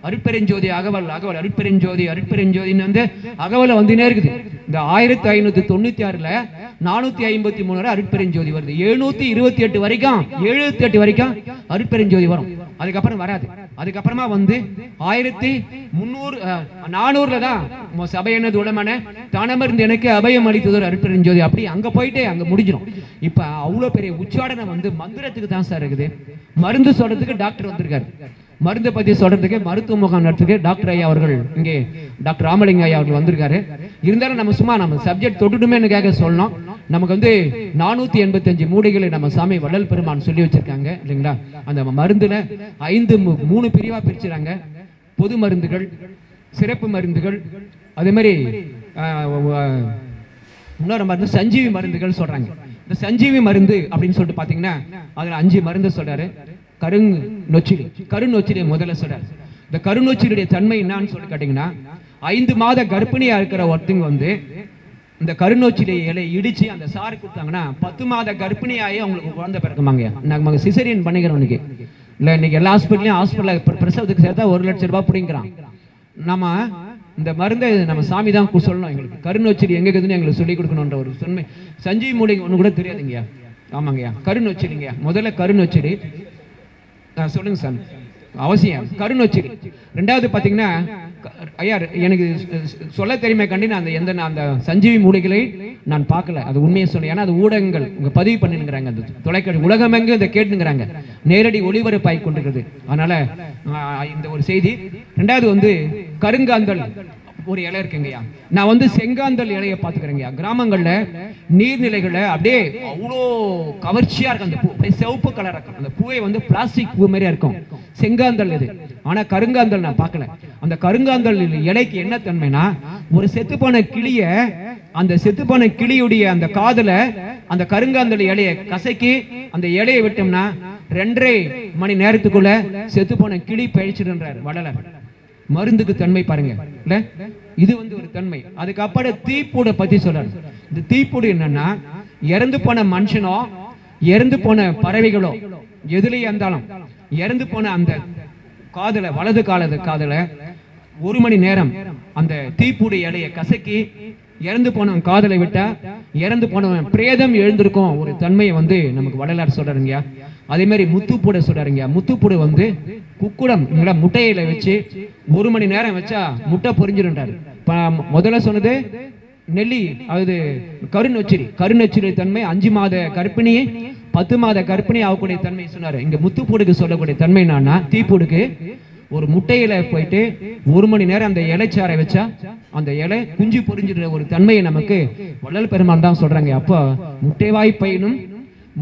அருட்பெருஞ்சோதி அகவல் அருட்பெருஞ்சோதி அருட்பெருஞ்சோதின்னு அகவலை வந்துனே இருக்குது. இந்த 1596ல 453 அருட்பெருஞ்சோதி வருது. 728 வரைக்கும் 78 வரைக்கும் அருட்பெருஞ்சோதி வரும். அதுக்கப்புறம் வராது. அதுக்கப்புறமா 1300 தான் சபையனது உடமான தானமர்ந்து எனக்கு அபயம் அளித்தது ஒரு அருட்பெருஞ்சோதி. அப்படி அங்க போயிட்டு அங்க முடிஞ்சிடும். இப்ப அவ்வளவு பெரிய உச்சாடனம் மந்திரத்துக்கு தான் சார் இருக்குது. மருந்து சொல்றதுக்கு டாக்டர் வந்திருக்காரு. மருந்து பத்தி சொல்றதுக்கு மருத்துவ முகாம் நடத்துக்கு டாக்டர் ஐயா அவர்கள் இங்கே டாக்டர் ராமலிங்க ஐயா அவர்கள் வந்திருக்காரு. இருந்தாலும் நம்ம சப்ஜெக்ட் தொட்டுடுமேன்னு சொல்லணும். நமக்கு 485 மூடைகளை நம்ம சாமி வள்ளல் பெருமான் சொல்லி வச்சிருக்காங்க இல்லைங்களா? அந்த மருந்துல 3 பிரிவா பிரிச்சுறாங்க. பொது மருந்துகள், சிறப்பு மருந்துகள், அதே மாதிரி இன்னொரு மருந்து சஞ்சீவி மருந்துகள் சொல்றாங்க. இந்த சஞ்சீவி மருந்து அப்படின்னு சொல்லிட்டு பாத்தீங்கன்னா அதுல 5 மருந்து சொல்றாரு. கருநொச்சிலி முதல்ல சொல்றாரு. இந்த கருநொச்சிலுடைய தன்மை என்னன்னு சொல்லி கேட்டீங்கன்னா 5 மாத கர்ப்பிணியா இருக்கிற ஒருத்தங்க இந்த கருநொச்சிலை இலை இடிச்சு அந்த சாறு கொடுத்தாங்கன்னா 10 மாத கர்ப்பிணியாயே அவங்களுக்கு குழந்தை பிறக்குமாங்க. நாங்கள் சிசரியன் பண்ணிக்கிறோம் இன்னைக்கு. இல்லை இன்னைக்கு எல்லா ஹாஸ்பிட்டலையும் பிரசவத்துக்கு சேர்த்தா 1 லட்சம் ரூபாய் பிடிங்கிறான். நம்ம இந்த மருந்தை நம்ம சாமி தான் சொல்லணும். எங்களுக்கு கருநொச்சிடி எங்கே இருக்குதுன்னு எங்களுக்கு சொல்லிக் கொடுக்கணுன்ற ஒரு சொன்மை. சஞ்சீவி மூலிகை ஒன்று கூட தெரியாதுங்கய்யா. ஆமாங்கய்யா, கருநொச்சிடிங்கய்யா. முதல்ல கருநொச்சிடி சொல்லுங்க சார், அவசியம் கருநொச்சிடி. ரெண்டாவது பார்த்தீங்கன்னா ஐயா, எனக்கு சொல்ல தெரியுமே கண்டி நான் அந்த சஞ்சீவி மூலிகளை நான் பார்க்கல. அது உண்மையை சொன்னேன். ஏன்னா அது ஊடகங்கள் இங்கே பதிவு பண்ணினுங்கிறாங்க, அந்த தொலைக்காட்சி உலகமெங்கும் இதை கேட்டுங்கிறாங்க, நேரடி ஒளிபரப்பாகி கொண்டிருக்கிறது. அதனால இந்த ஒரு செய்தி. ரெண்டாவது வந்து கருங்காந்தல் ஒரு இலை இருக்குங்கய்யா. நான் செங்காந்தல் இலையை பார்த்துக்கிறேங்கய்யா. கிராமங்களில் நீர்நிலைகளில் அப்படியே அவ்வளோ கவர்ச்சியாக இருக்கும். அந்த பூ அப்படியே சிவப்பு கலராக இருக்கும். அந்த பூவை பிளாஸ்டிக் பூ மாதிரியா இருக்கும். செங்காந்தல் இது. ஆனால் கருங்காந்தல் நான் பார்க்கல. அந்த கருங்காந்தல் இலைக்கு என்ன தன்மைனா, ஒரு செத்துப்போன கிளிய, அந்த செத்துப்போன கிளியுடைய அந்த காதுல அந்த கருங்காந்தல் இலையை கசக்கி அந்த இலையை விட்டோம்னா 2.5 மணி நேரத்துக்குள்ள செத்துப்போன கிளி பழிச்சிடுன்றார் வள்ளலார். மருந்துக்கு தன்மை பாருங்க இல்ல, இது ஒரு தன்மை. அதுக்கப்புறம் தீப்பூட பத்தி சொல்றாரு. இந்த தீப்பூடு என்னன்னா, இறந்து போன மனுஷனோ இறந்து போன பறவைகளோ எதுலயே இருந்தாலும் இறந்து போன அந்த காதுல, வலது காதுல 1 மணி நேரம் அந்த தீப்பூடு இலையை கசக்கி இறந்து போனவன் காதலை விட்டா இறந்து போனவன் பிரேதம் எழுந்திருக்கும் ஒரு தன்மையை நமக்கு வள்ளலார் சொல்றாருங்க. அதே மாதிரி முத்துப்பூட சொல்றாருங்க. முத்துப்பூடு குக்குடம் முட்டையில வச்சு 1 மணி நேரம் வச்சா முட்டை பொரிஞ்சிருந்தாரு. முதல்ல சொன்னது நெல்லி, அதாவது கருநொச்சிரி தன்மை 5 மாத கர்ப்பிணி 10 மாத கர்ப்பிணி ஆகக்கூடிய தன்மை சொன்னாரு. இங்க முத்துப்பூடுக்கு சொல்லக்கூடிய தன்மை என்னன்னா, தீப்பூடுக்கு ஒரு முட்டையில போயிட்டு 1 மணி நேரம் அந்த இலைச்சாரை வச்சா அந்த இலை குஞ்சு பொரிஞ்சிடுற ஒரு தன்மையை நமக்கு வள்ளல் பெருமான் தான் சொல்றாங்க. அப்போ முட்டைவாய் பையனும்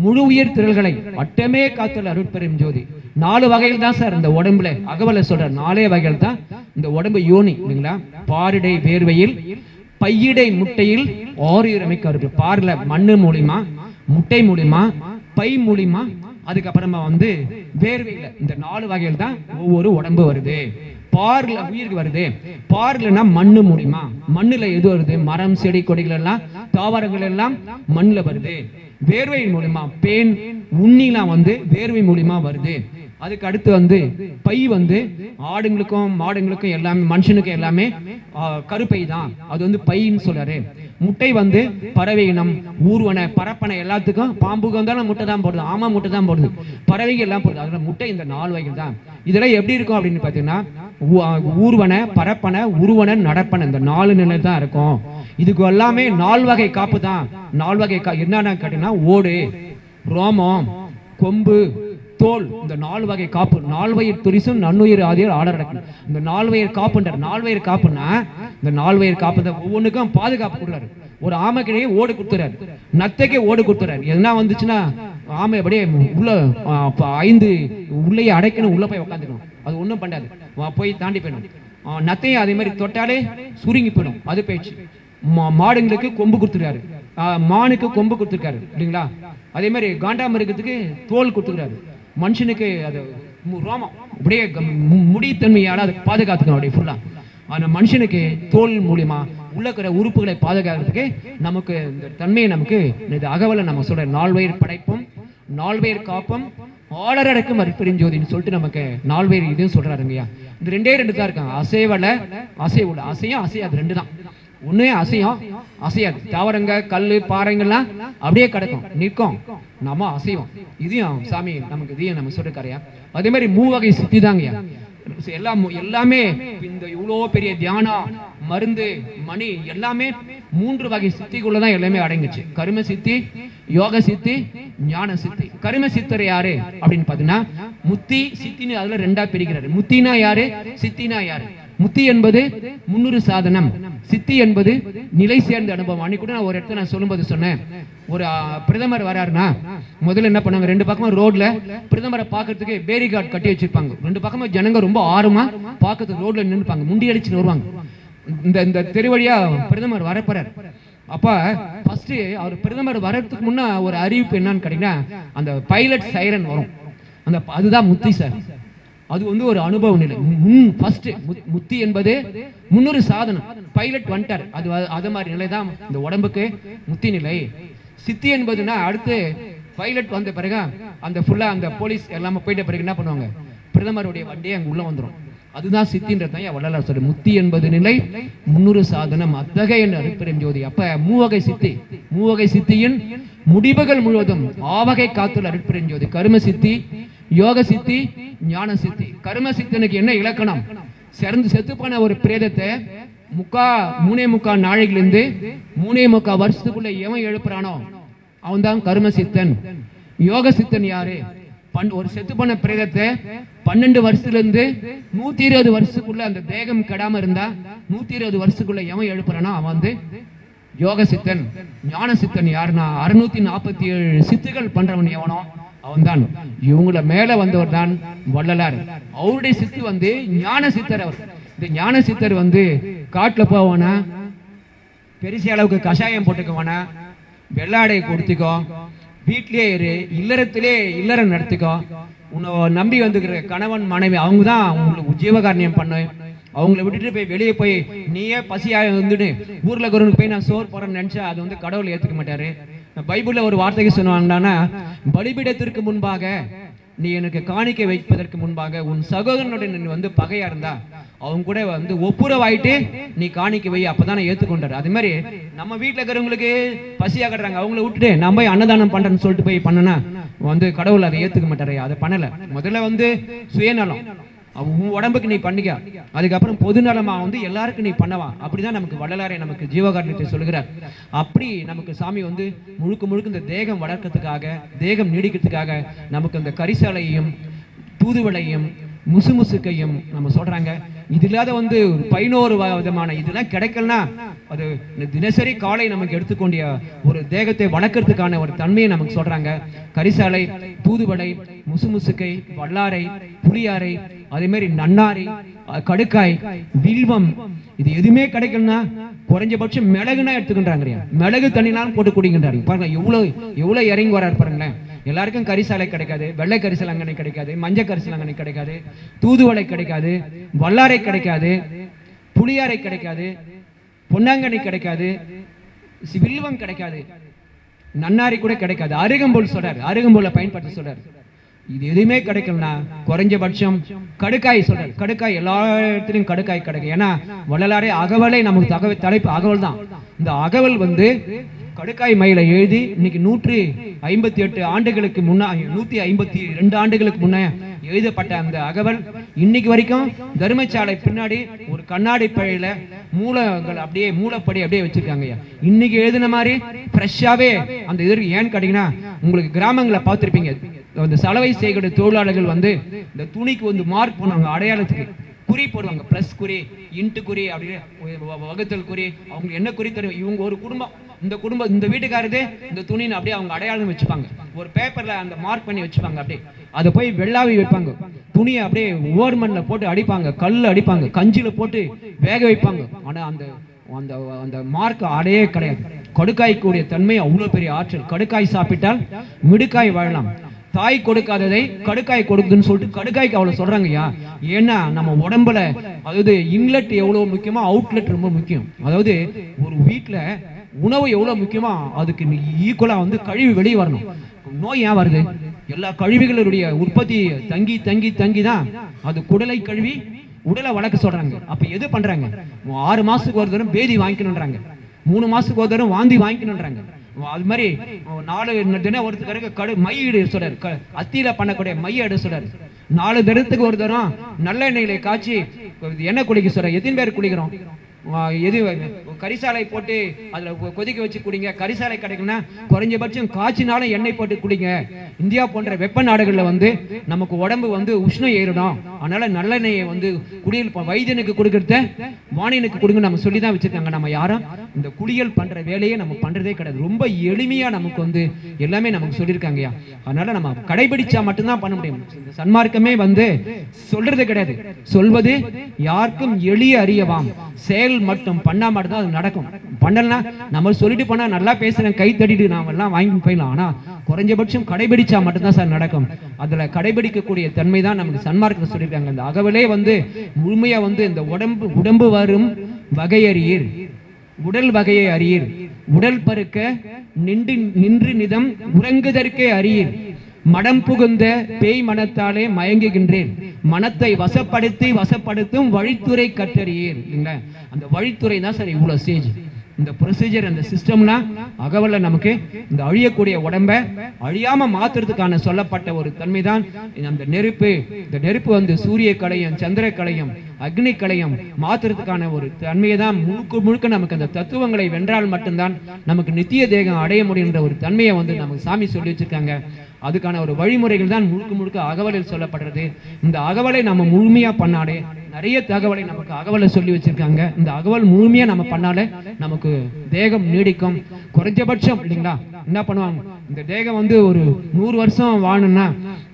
முழு உயிர் திரள்களை வட்டமே காத்தல் அருட்பெரும் ஜோதி. 4 வகைகள் தான் சார் இந்த உடம்புல. அகவலை சொல்ற 4 வகைகள் தான் இந்த உடம்பு யோனி இல்லைங்களா. பாரிடை வேர்வையில், பையிடை முட்டையில், ஓரிரமைக்கு இருக்கு. பார்ல மண்ணு மூலியமா, முட்டை மூலியமா, பை மூலியமா, அதுக்கப்புறமா வேர்வையில. இந்த 4 வகைகள் தான் ஒவ்வொரு உடம்பு வருது. பார்ல உயிருக்கு வருது. பார்லனா மண்ணு மூலியமா, மண்ணுல எது வருது, மரம் செடி கொடிகள் எல்லாம் தாவரங்கள் எல்லாம் மண்ணுல வருது. வேர்வை மூலியமா பேன் உண்ணிலாம் வேர்வை மூலியமா வருது. அதுக்கு அடுத்து பை ஆடுங்களுக்கும் மாடுங்களுக்கும் எல்லாமே, மனுஷனுக்கு எல்லாமே கருப்பை தான். அது பைன்னு சொல்றாரு. முட்டை பறவை இனம், ஊர்வன, பரப்பனை எல்லாத்துக்கும், பாம்புக்கு வந்தாலும் முட்டை தான் போடுது, ஆமா முட்டை தான் போடுது, பறவைகள் எல்லாம் போடுது. அதனால முட்டை இந்த 4 வகைகள் தான். இதெல்லாம் எப்படி இருக்கும் அப்படின்னு பாத்தீங்கன்னா, ஊர்வன, பரப்பனை, உருவன, நடப்பன, இந்த 4 நிலை தான் இருக்கும். இதுக்கு எல்லாமே 4 வகை காப்பு தான். 4 வகை என்னன்னு கேட்டீங்கன்னா, ஓடு, ரோமம், கொம்பு, தோல், இந்த 4 வகை காப்பு. 4 வயிறு துரிசும் நன்னுயிர் ஆதியர் ஆடர் அடக்கணும். இந்த 4 வயிறு காப்புன்றார். 4 வயிறு காப்புன்னா இந்த 4 வயிறு காப்பு தான் ஒவ்வொன்றுக்கும் பாதுகாப்பு கொடுக்குறாரு. ஒரு ஆமைக்கிடையே ஓடு கொடுத்துறாரு, நத்தைக்கே ஓடு கொடுத்துறாரு. எதுனா வந்துச்சுன்னா ஆமை அப்படியே உள்ள 5 உள்ளே அடைக்கணும், உள்ள போய் உட்காந்துக்கணும். அது ஒன்றும் பண்ணாது, போய் தாண்டி போயிடும். நத்தையும் அதே மாதிரி தொட்டாலே சுருங்கி போயிடும், அது போயிடுச்சு. மாடுங்களுக்கு கொம்பு கொடுத்துருக்காரு, மானுக்கு கொம்பு கொடுத்துருக்காரு இல்லைங்களா. அதே மாதிரி காண்டாமிருகத்துக்கு தோல் கொடுத்துருக்காரு. மனுஷனுக்கு அது ரோமம் அப்படியே முடித்தன்மையால் அதை பாதுகாத்துக்கணும் அப்படியே ஃபுல்லா. ஆனால் மனுஷனுக்கு தோல் மூலியமா உள்ள இருக்கிற உறுப்புகளை பாதுகாக்கிறதுக்கு நமக்கு இந்த தன்மையை நமக்கு இந்த அகவலை நம்ம சொல்ற 4 வயிறு படைப்பும் 4 வயிறு காப்பும் ஆளரடக்கும் அருட்பெருஞ்சோதின்னு சொல்லிட்டு நமக்கு 4 வயிறு இதுன்னு சொல்றாருங்கய்யா. இந்த 2 தான் இருக்காங்க. அசைவலை, அசைவுல. அசையும் அசையாது 2 தான். ஒண்ணு அசையும் அசையாது. தாவரங்க, கல்லு, பாறைங்கள்லாம் அப்படியே கிடக்கும், நிற்கும், நாம அசைவோம். இதையும் சாமி நமக்கு இதையும் நம்ம சொல்லிருக்காரையா. அதே மாதிரி 3 வகை சித்தி தாங்கய்யா. எல்லாமே இந்த இவ்வளோ பெரிய தியானம், மருந்து, மணி எல்லாமே 3 வகை சித்திக்குள்ளதான் எல்லாமே அடங்குச்சு. கரும சித்தி, யோக சித்தி, ஞான சித்தி. கரும சித்தர் யாரு அப்படின்னு பாத்தீங்கன்னா, முத்தி சித்தின்னு அதுல 2ஆ பிரிக்கிறாரு. முத்தினா யாரு, சித்தினா யாரு? முத்தி என்பது 300 சாதனம், சித்தி என்பது நிலை சேர்ந்த அனுபவம். அன்னைக்கு கூட நான் ஒரு இடத்துல நான் சொல்லும்போது சொன்னேன், ஒரு பிரதமர் வராருன்னா முதல்ல என்ன பண்ணாங்க, 2 பக்கமும் ரோட்ல பிரதமரை பார்க்கறதுக்கு பேரிகார்டு கட்டி வச்சிருப்பாங்க. 2 பக்கமும் ஜனங்க ரொம்ப ஆர்வமா பார்க்கறதுக்கு ரோட்ல நின்றுப்பாங்க, முண்டி அடிச்சுட்டு வருவாங்க. இந்த தெருவழியா பிரதமர் வரப்போறார். அப்ப ஃபர்ஸ்ட் அவர் பிரதமர் வர்றதுக்கு முன்ன ஒரு அறிவிப்பு என்னன்னு கேட்டீங்கன்னா, அந்த பைலட் சைரன் வரும். அதுதான் முத்தி சார். அது ஒரு அனுபவ நிலை. ஃபர்ஸ்ட் முத்தி என்பது 300 சாதனம். பைலட் வந்துட்டார், அது மாதிரி நிலை தான் இந்த உடம்புக்கு முத்தி நிலை. சித்தி என்பதுன்னா அடுத்து பைலட் வந்த பிறகு அந்த ஃபுல்லா அந்த போலீஸ் எல்லாமே போயிட்ட பிறகு என்ன பண்ணுவாங்க, பிரதமருடைய வண்டியை அங்கே உள்ள வந்துடும். அதுதான் சித்தின்றதான் வள்ளலார் சொல்ற முத்தி என்பது நிலை 300 சாதனம் அத்தகைய அருட்பெருஞ்சோதி. அப்ப மூவகை சித்தி, மூவகை சித்தியின் முடிவுகள் முழுவதும் ஆவகை காத்துள்ள அருட்பெருஞ்சோதி. கர்ம சித்தி, யோக சித்தி, ஞான சித்தி. கர்ம சித்தனுக்கு என்ன இலக்கணம்? செத்து போன ஒரு பிரேதத்தை 3.25 நாளையிலிருந்து 3.25 வருஷத்துக்குள்ள எவன் எழுப்புறானோ அவன் தான் கர்ம சித்தன். யோக சித்தன் யாரு? ஒரு செத்து போன பிரேதத்தை 12 வருஷத்துல இருந்து 120 வருஷத்துக்குள்ள அந்த தேகம் கெடாம இருந்தா 120 வருஷத்துக்குள்ள எவன் எழுப்புறானோ அவன் வந்து யோக சித்தன். ஞான சித்தன் யாருன்னா 647 சித்துகள் பண்றவன் எவனோ அவன் தான். இவங்கள மேல வந்தவர் தான் வள்ளலார். அவருடைய சித்து வந்து ஞான சித்தர். அவர் இந்த ஞான சித்தர் வந்து காட்டுல போவானா, பெருசிய அளவுக்கு கஷாயம் போட்டுக்குவானா, வெள்ளாடை கொடுத்துக்கோ, வீட்லயே இரு, இல்லறத்திலே இல்லறம் நடத்திக்கோ, உன்னை நம்பி வந்துக்கிற கணவன் மனைவி அவங்க தான் உங்களுக்கு ஜீவகாரணியம் பண்ணு, அவங்கள விட்டுட்டு போய் வெளியே போய் நீயே பசியாக வந்துட்டு ஊர்ல குருனுக்கு போய் நான் சோறு போறேன்னு நினைச்சா அது வந்து கடவுள் ஏத்துக்க மாட்டாரு. பைபிள்ல ஒரு வார்த்தைக்கு சொன்னாங்கன்னா, பலிபீடத்திற்கு முன்பாக நீ எனக்கு காணிக்கை வைப்பதற்கு முன்பாக உன் சகோதரனுடைய நீ வந்து பகையா இருந்தா அவங்க கூட வந்து ஒப்புரவாயிட்டு நீ காணிக்கை வை, அப்பதான் ஏத்துக்கொண்டாரு. அதே மாதிரி நம்ம வீட்டுல இருக்கிறவங்களுக்கு பசியா கட்டுறாங்க, அவங்கள விட்டுட்டு நம்ம போய் அன்னதானம் பண்றேன்னு சொல்லிட்டு போய் பண்ணனா வந்து கடவுள் அதை ஏத்துக்க மாட்டாரு. அதை பண்ணல. முதல்ல வந்து சுயநலம், உன் உடம்புக்கு நீ பண்ணிக்க, அதுக்கப்புறம் பொதுநலமா வந்து எல்லாருக்கும் நீ பண்ணவா. அப்படிதான் நமக்கு வள்ளலாரே நமக்கு ஜீவகாரணத்தை சொல்கிறார். அப்படி நமக்கு சாமி வந்து முழுக்க முழுக்க இந்த தேகம் வளர்க்கறதுக்காக, தேகம் நீடிக்கிறதுக்காக நமக்கு இந்த கரிசாலையும் தூதுவளையும் முசுமுசுக்கையும் நம்ம சொல்றாங்க. இது இல்லாத வந்து 11 விதமான இதெல்லாம் கிடைக்கலனா அது தினசரி காலை நமக்கு எடுத்துக்கொண்டிய ஒரு தேகத்தை வளர்க்கறதுக்கான ஒரு தன்மையை நமக்கு சொல்றாங்க. கரிசாலை, தூதுவளை, முசுமுசுக்கை, வல்லாரை, புளியாரை, அதே மாதிரி நன்னாரி, கடுக்காய், வில்வம், இது எதுவுமே கிடைக்கலனா குறைஞ்சபட்சம் மிளகுனா எடுத்துக்கின்றாங்க. மிளகு தண்ணினாலும் போட்டு குடிக்கின்றாங்க. பாருங்க எவ்வளவு இறங்கி வராரு பாருங்களேன். எல்லாருக்கும் கரிசாலை கிடைக்காது, வெள்ளை கரிசலாங்கண்ணி கிடைக்காது, மஞ்சள் கரிசலாங்கண்ணி கிடைக்காது, தூதுவளை கிடைக்காது, வல்லாரை கிடைக்காது, புளியாரை கிடைக்காது, பொன்னாங்கண்ணி கிடைக்காது, வில்வம் கிடைக்காது, நன்னாரி கூட கிடைக்காது. அருகம்புல் சொல்றாரு, அருகம்புல்லை பயன்படுத்த சொல்றாரு. இது எதுவுமே கிடைக்கலனா குறைஞ்சபட்சம் கடுக்காய் சொல்றாரு. கடுக்காய் எல்லா இடத்துலையும் கடுக்காய் கிடைக்கும். ஏன்னா வள்ளலாரே அகவலை நமக்கு தலைப்பு அகவல் தான். இந்த அகவல் வந்து கடுக்காய் மயில எழுதி இன்னைக்கு 158 ஆண்டுகளுக்கு முன்னா 152 ஆண்டுகளுக்கு முன்ன எழுதப்பட்ட அந்த அகவல் இன்னைக்கு வரைக்கும் தர்மசாலை பின்னாடி ஒரு கண்ணாடி பழையில மூலங்கள் அப்படியே மூலப்படி அப்படியே வச்சிருக்காங்க. இன்னைக்கு எழுதின மாதிரி ஃப்ரெஷ்ஷாவே அந்த இதற்கு ஏன்னு கேட்டீங்கன்னா, உங்களுக்கு கிராமங்களை பார்த்துருப்பீங்க, அந்த சலவை செய்கிற தொழிலாளர்கள் வந்து இந்த துணிக்கு வந்து மார்க் பண்ணுவாங்க, அடையாளத்துக்கு குறி போடுவாங்க, பிளஸ் குறி, இன்ட்டு குறி, அப்படின்னு வகுத்தல் குறி. அவங்க என்ன குறி தரும், இவங்க ஒரு குடும்பம், இந்த குடும்பம் இந்த வீட்டுக்காரதே இந்த துணின்னு அப்படியே அவங்க அடையாளம் வச்சுப்பாங்க. ஒரு பேப்பர்ல அந்த மார்க் பண்ணி வச்சுப்பாங்க. அப்படியே அதை போய் வெள்ளாவி வைப்பாங்க, துணியை அப்படியே ஓர்மன்ல போட்டு அடிப்பாங்க, கல்ல அடிப்பாங்க, கஞ்சில போட்டு வேக வைப்பாங்க. ஆனா அந்த அந்த அந்த மார்க் அடையே கிடையாது. கடுக்காய்க்குடைய தன்மை அவ்வளவு பெரிய ஆற்றல். கடுக்காய் சாப்பிட்டால் மிடுக்காய் வாழலாம். தாய் கொடுக்காததை கடுக்காய் கொடுக்குதுன்னு சொல்லிட்டு கடுக்காய்க்கு அவ்வளவு சொல்றாங்கய்யா. ஏன்னா நம்ம உடம்புல அதாவது இன்லெட் எவ்வளவு முக்கியமா அவுட்லெட் ரொம்ப முக்கியம். அதாவது ஒரு வீட்டுல உணவு எவ்வளவு முக்கியமா அதுக்கு ஈக்குவலா வந்து கழிவு வெளியே வரணும். நோய் ஏன் வருது? எல்லா கழிவுகளுடைய உற்பத்தி தங்கி தங்கி தங்கி தான் அது குடலை கழுவி உடலை வளர்க்க சொல்றாங்க. அப்ப எது பண்றாங்க? 6 மாசத்துக்கு ஒரு தரம் பேதி வாங்கிக்கணுன்றாங்க, 3 மாசத்துக்கு ஒரு தரம் வாந்தி வாங்கிக்கணுன்றாங்க. அது மாதிரி 4 தினம் ஒருத்தருக்கு மை இடு சொல்றாரு, அத்தியில பண்ணக்கூடிய மை எடு சொல்றாரு. 4 தினத்துக்கு ஒரு தரம் நல்ல எண்ணெயில காய்ச்சி எண்ணெய் குடிக்க சொல்றாரு. எத்தனை பேர் குடிக்கிறோம்? எது கரிசாலை போட்டு அதுல கொதிக்க வச்சு குடிங்க. கரிசாலை கிடைக்குன்னா குறைஞ்சபட்சம் காய்ச்சினாலும் எண்ணெய் போட்டு குடிங்க. இந்தியா போன்ற வெப்ப நாடுகள்ல வந்து நமக்கு உடம்பு வந்து உஷ்ணம் ஏறிடும். அதனால நல்லெண்ணெயை வந்து குடியல் வைத்தியனுக்கு கொடுக்கறத வாணியனுக்கு கொடுங்க நம்ம சொல்லி தான் வச்சிருக்காங்க. நம்ம யாரும் இந்த குளியல் பண்ற வேலையை நம்ம பண்றதே கிடையாது. ரொம்ப எளிமையா நமக்கு வந்து எல்லாமே நமக்கு சொல்லியிருக்காங்கய்யா. அதனால நம்ம கடைபிடிச்சா மட்டும்தான் பண்ண முடியும். இந்த சன்மார்க்கமே வந்து சொல்றது கிடையாது, சொல்வது யாருக்கும் எளிய அறியவாம், செயல் மட்டும் பண்ணா மட்டும் அது நடக்கும். பண்ணலனா நம்ம சொல்லிட்டு போனா நல்லா பேசுறேன் கை தட்டிட்டு நாம எல்லாம் வாங்கி போயிடலாம். ஆனா குறைஞ்சபட்சம் கடைபிடிச்சா மட்டும்தான் சார் நடக்கும். அதுல கடைபிடிக்கக்கூடிய தன்மை தான் நமக்கு சன்மார்க்கத்தை சொல்லியிருக்காங்க. இந்த அகவலே வந்து முழுமையா வந்து இந்த உடம்பு வரும் வகையறியீர், உடல் வகையை அறியீர், உடல் பருக்க நின்று நிதம் உறங்குதற்கே அறியீர், மடம் புகுந்த பேய் மனத்தாலே மயங்குகின்றேன், மனத்தை வசப்படுத்தும் வழித்துறை கற்றறியேன். இல்லைங்களா, அந்த வழித்துறை தான் சார் இவ்வளவு ஸ்டேஜ். இந்த ப்ரொசீஜர், அந்த சிஸ்டம்னா அகவல்ல நமக்கு இந்த அழியக்கூடிய உடம்பை அழியாம மாத்துறதுக்கான சொல்லப்பட்ட ஒரு தன்மை தான் அந்த நெருப்பு. இந்த நெருப்பு வந்து சூரிய கலையம், சந்திர கலையம், அக்னி கலையம் மாத்துறதுக்கான ஒரு தன்மையை தான் முழுக்க நமக்கு அந்த தத்துவங்களை வென்றால் மட்டும்தான் நமக்கு நித்திய தேகம் அடைய முடியுன்ற ஒரு தன்மையை வந்து நமக்கு சாமி சொல்லி வச்சிருக்காங்க. அதுக்கான ஒரு வழிமுறைகள் தான் முழுக்க அகவலில் சொல்லப்படுறது. இந்த அகவலை நம்ம முழுமையா பண்ணாலே நிறைய தகவலை நமக்கு அகவலை சொல்லி வச்சிருக்காங்க. இந்த அகவல் முழுமையா நம்ம பண்ணாலே நமக்கு தேகம் நீடிக்கும். குறைஞ்சபட்சம் இல்லைங்களா என்ன பண்ணுவாங்க, இந்த தேகம் வந்து ஒரு 100 வருஷம் வாழணும்னா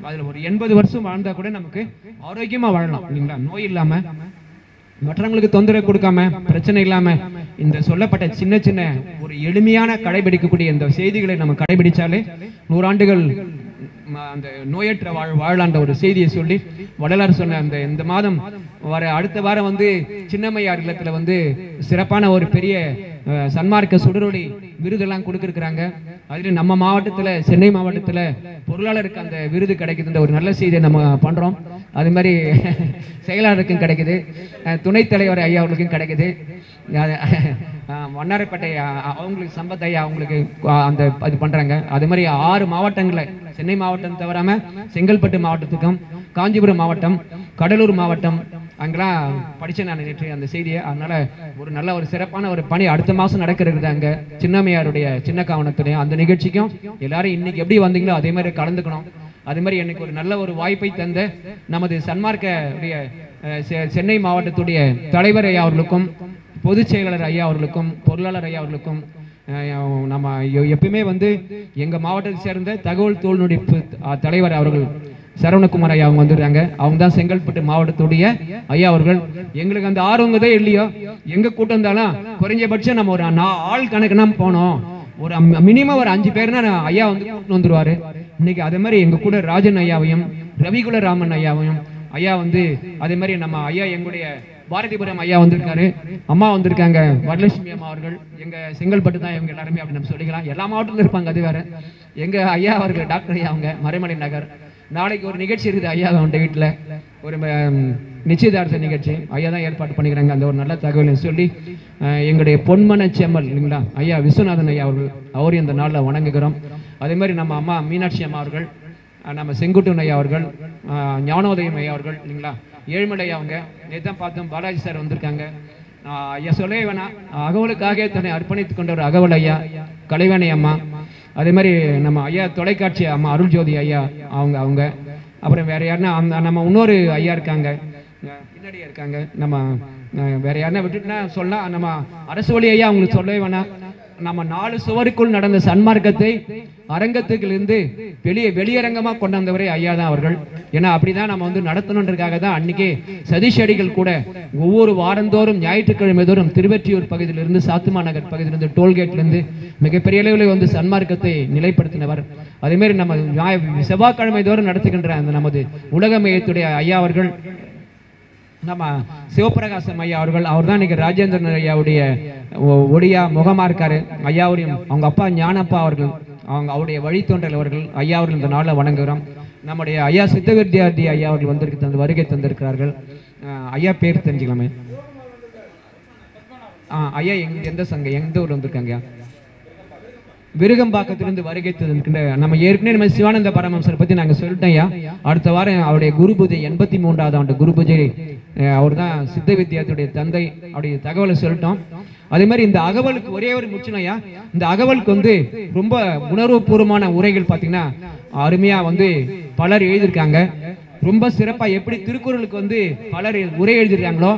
அதுல ஒரு 80 வருஷம் வாழ்ந்தா கூட நமக்கு ஆரோக்கியமா வாழலாம் இல்லைங்களா, நோய் இல்லாம, மற்றவங்களுக்கு தொந்தரவு கொடுக்காம, பிரச்சனை இல்லாம. இந்த சொல்லப்பட்ட சின்ன ஒரு எளிமையான கடைபிடிக்கக்கூடிய இந்த செய்திகளை நம்ம கடைபிடிச்சாலே 100 ஆண்டுகள் அந்த நோயற்ற வாழலான்ற ஒரு செய்தியை சொல்லி வள்ளலார் சொன்ன அந்த இந்த மாதம் அடுத்த வாரம் வந்து சின்னம்மையார் இல்லத்துல வந்து சிறப்பான ஒரு பெரிய சன்மார்க்க சுடரொளி விருதெல்லாம் கொடுத்துருக்குறாங்க. அதுல நம்ம மாவட்டத்துல, சென்னை மாவட்டத்துல பொருளாளருக்கு அந்த விருது கிடைக்குதுன்ற ஒரு நல்ல செய்தியை நம்ம பண்றோம். அது மாதிரி செயலாளருக்கும் கிடைக்குது, துணைத் தலைவர் ஐயா அவர்களுக்கும் கிடைக்குது, வண்ணாரப்பேட்டை அவங்களுக்கு சம்பத் ஐயா அவங்களுக்கு அந்த அது பண்றாங்க. அது மாதிரி 6 மாவட்டங்களை, சென்னை மாவட்டம் தவறாம செங்கல்பட்டு மாவட்டத்துக்கும், காஞ்சிபுரம் மாவட்டம், கடலூர் மாவட்டம் அங்கெல்லாம் படிச்சேன் நான் நேற்று அந்த செய்தியை. அதனால ஒரு நல்ல ஒரு சிறப்பான ஒரு பணி அடுத்த மாசம் நடக்கிறது அங்க சின்னம்மையாருடைய சின்ன காவணத்துடைய அந்த நிகழ்ச்சிக்கும் எல்லாரும் இன்னைக்கு எப்படி வந்தீங்களோ அதே மாதிரி கலந்துக்கணும். அதே மாதிரி எனக்கு ஒரு நல்ல ஒரு வாய்ப்பை தந்த நமது சன்மார்க்க சென்னை மாவட்டத்துடைய தலைவர் ஐயா அவர்களுக்கும், பொதுச் செயலாளர் ஐயா அவர்களுக்கும், பொருளாளர் ஐயா அவர்களுக்கும், நம்ம எப்பயுமே வந்து எங்க மாவட்டத்தை சேர்ந்த தகவல் தொழில்நுட்ப தலைவர் அவர்கள் சரவணகுமார் ஐயா அவங்க வந்துடுறாங்க. அவங்க தான் செங்கல்பட்டு மாவட்டத்துடைய ஐயா அவர்கள். எங்களுக்கு அந்த ஆர்வங்கதே இல்லையோ, எங்க கூட்டம் இருந்தாலும் குறைஞ்சபட்சம் நம்ம ஒரு ஆள் கணக்குனா போனோம், ஒரு மினிமம் ஒரு 5 பேர்னா ஐயா வந்து கூட்டு வந்துருவாரு. இன்னைக்கு அதே மாதிரி எங்க கூட ராஜன் ஐயாவையும், ரவிகுல ராமன் ஐயாவையும், ஐயா வந்து அதே மாதிரி நம்ம ஐயா எங்களுடைய பாரதிபுரம் ஐயா வந்திருக்காரு, அம்மா வந்திருக்காங்க, வரலட்சுமி அம்மா அவர்கள். எங்க செங்கல்பட்டு தான் இவங்க எல்லாருமே அப்படி நம்ம சொல்லிக்கலாம். எல்லா மாவட்டத்திலும் இருப்பாங்க, அது வேற. எங்க ஐயா அவர்கள் டாக்டர் ஐயா அவங்க மறைமலை நகர். நாளைக்கு ஒரு நிகழ்ச்சி இருக்குது ஐயா அவங்க வீட்டில், ஒரு நிச்சயதார்த்த நிகழ்ச்சி ஐயா தான் ஏற்பாடு பண்ணிக்கிறாங்க. அந்த ஒரு நல்ல தகவலை சொல்லி எங்களுடைய பொன்மன செம்மல் இல்லைங்களா ஐயா விஸ்வநாதன் ஐயா அவர்கள், அவரையும் இந்த நாளில் வணங்குகிறோம். அதே மாதிரி நம்ம அம்மா மீனாட்சி அம்மா அவர்கள், நம்ம செங்குட்டன் ஐயா அவர்கள், ஞானோதயம் ஐயா அவர்கள் இல்லைங்களா, ஏழுமலை அவங்க நேத்தான் பார்த்தோம், பாலாஜி சார் வந்திருக்காங்க. ஐயா சொல்லவே வேணாம், அகவலுக்காக தன்னை அர்ப்பணித்து கொண்ட ஒரு அகவல் ஐயா கலைவாணி அம்மா. அதே மாதிரி நம்ம ஐயா தொலைக்காட்சி அம்மா அருள் ஜோதி ஐயா அவங்க. அப்புறம் வேற யாருன்னா நம்ம இன்னொரு ஐயா இருக்காங்க பின்னாடியே இருக்காங்க, நம்ம வேற யாருன்னா விட்டுட்டுனா சொல்லலாம், நம்ம அரசு வழி ஐயா அவங்களுக்கு சொல்லவே வேணாம். நம்ம 4 சுவருக்குள் நடந்த சன்மார்க்கத்தை அரங்கத்துக்கிலிருந்து வெளியரங்கமா கொண்டாந்தவரே ஐயா தான் அவர்கள். ஏன்னா அப்படிதான் நம்ம வந்து நடத்தணுன்றதுக்காக தான் அன்னைக்கே சதீஷ் அடிகள் கூட ஒவ்வொரு வாரந்தோறும் ஞாயிற்றுக்கிழமை தோறும் திருவெற்றியூர் பகுதியிலிருந்து, சாத்துமா நகர் பகுதியிலிருந்து, டோல்கேட்ல இருந்து மிகப்பெரிய அளவில் வந்து சன்மார்க்கத்தை நிலைப்படுத்தினவர். அதே மாதிரி நம்ம செவ்வாய்க்கிழமை தோறும் நடத்துகின்ற அந்த நமது உலக மையத்துடைய ஐயா அவர்கள், நம்ம சிவபிரகாசம் ஐயா அவர்கள். அவர் தான் இன்னைக்கு ராஜேந்திரன் ஐயாவுடைய ஒடியா முகமா இருக்காரு. ஐயாவுடையும் அவங்க அப்பா ஞானப்பா அவர்கள், அவருடைய வழித்தோன்றல் அவர்கள். ஐயா அவர்கள் இந்த நாளில் வணங்குகிறோம். நம்முடைய ஐயா சித்த வித்யார்த்தி ஐயா அவர்கள் வந்திருக்கு, வருகை தந்திருக்கிறார்கள். ஐயா பேர் தெரிஞ்சுக்கலாமே? ஐயா எந்த சங்கம், எந்த ஊர்ல வந்திருக்காங்க? விருகம்பாக்கத்திலிருந்து வருகை தந்திருக்கின்ற நம்ம ஏற்கனவே நம்ம சிவானந்த பரமஹம்சரை பத்தி நாங்க சொல்லிட்டோம் ஐயா. அடுத்த வாரம் அவருடைய குரு பூஜை, 83வது ஆண்டு குரு பூஜை. அவர் தான் சித்த வித்யார்த்தியுடைய தந்தை. அவருடைய தகவலை சொல்லிட்டோம். அதே மாதிரி இந்த அகவலுக்கு ஒரே ஒரு முச்சுனையா, இந்த அகவலுக்கு வந்து ரொம்ப உணர்வுபூர்வமான உரைகள் பார்த்தீங்கன்னா அருமையா வந்து பலர் எழுதியிருக்காங்க. ரொம்ப சிறப்பா எப்படி திருக்குறளுக்கு வந்து பலர் உரை எழுதிருக்காங்களோ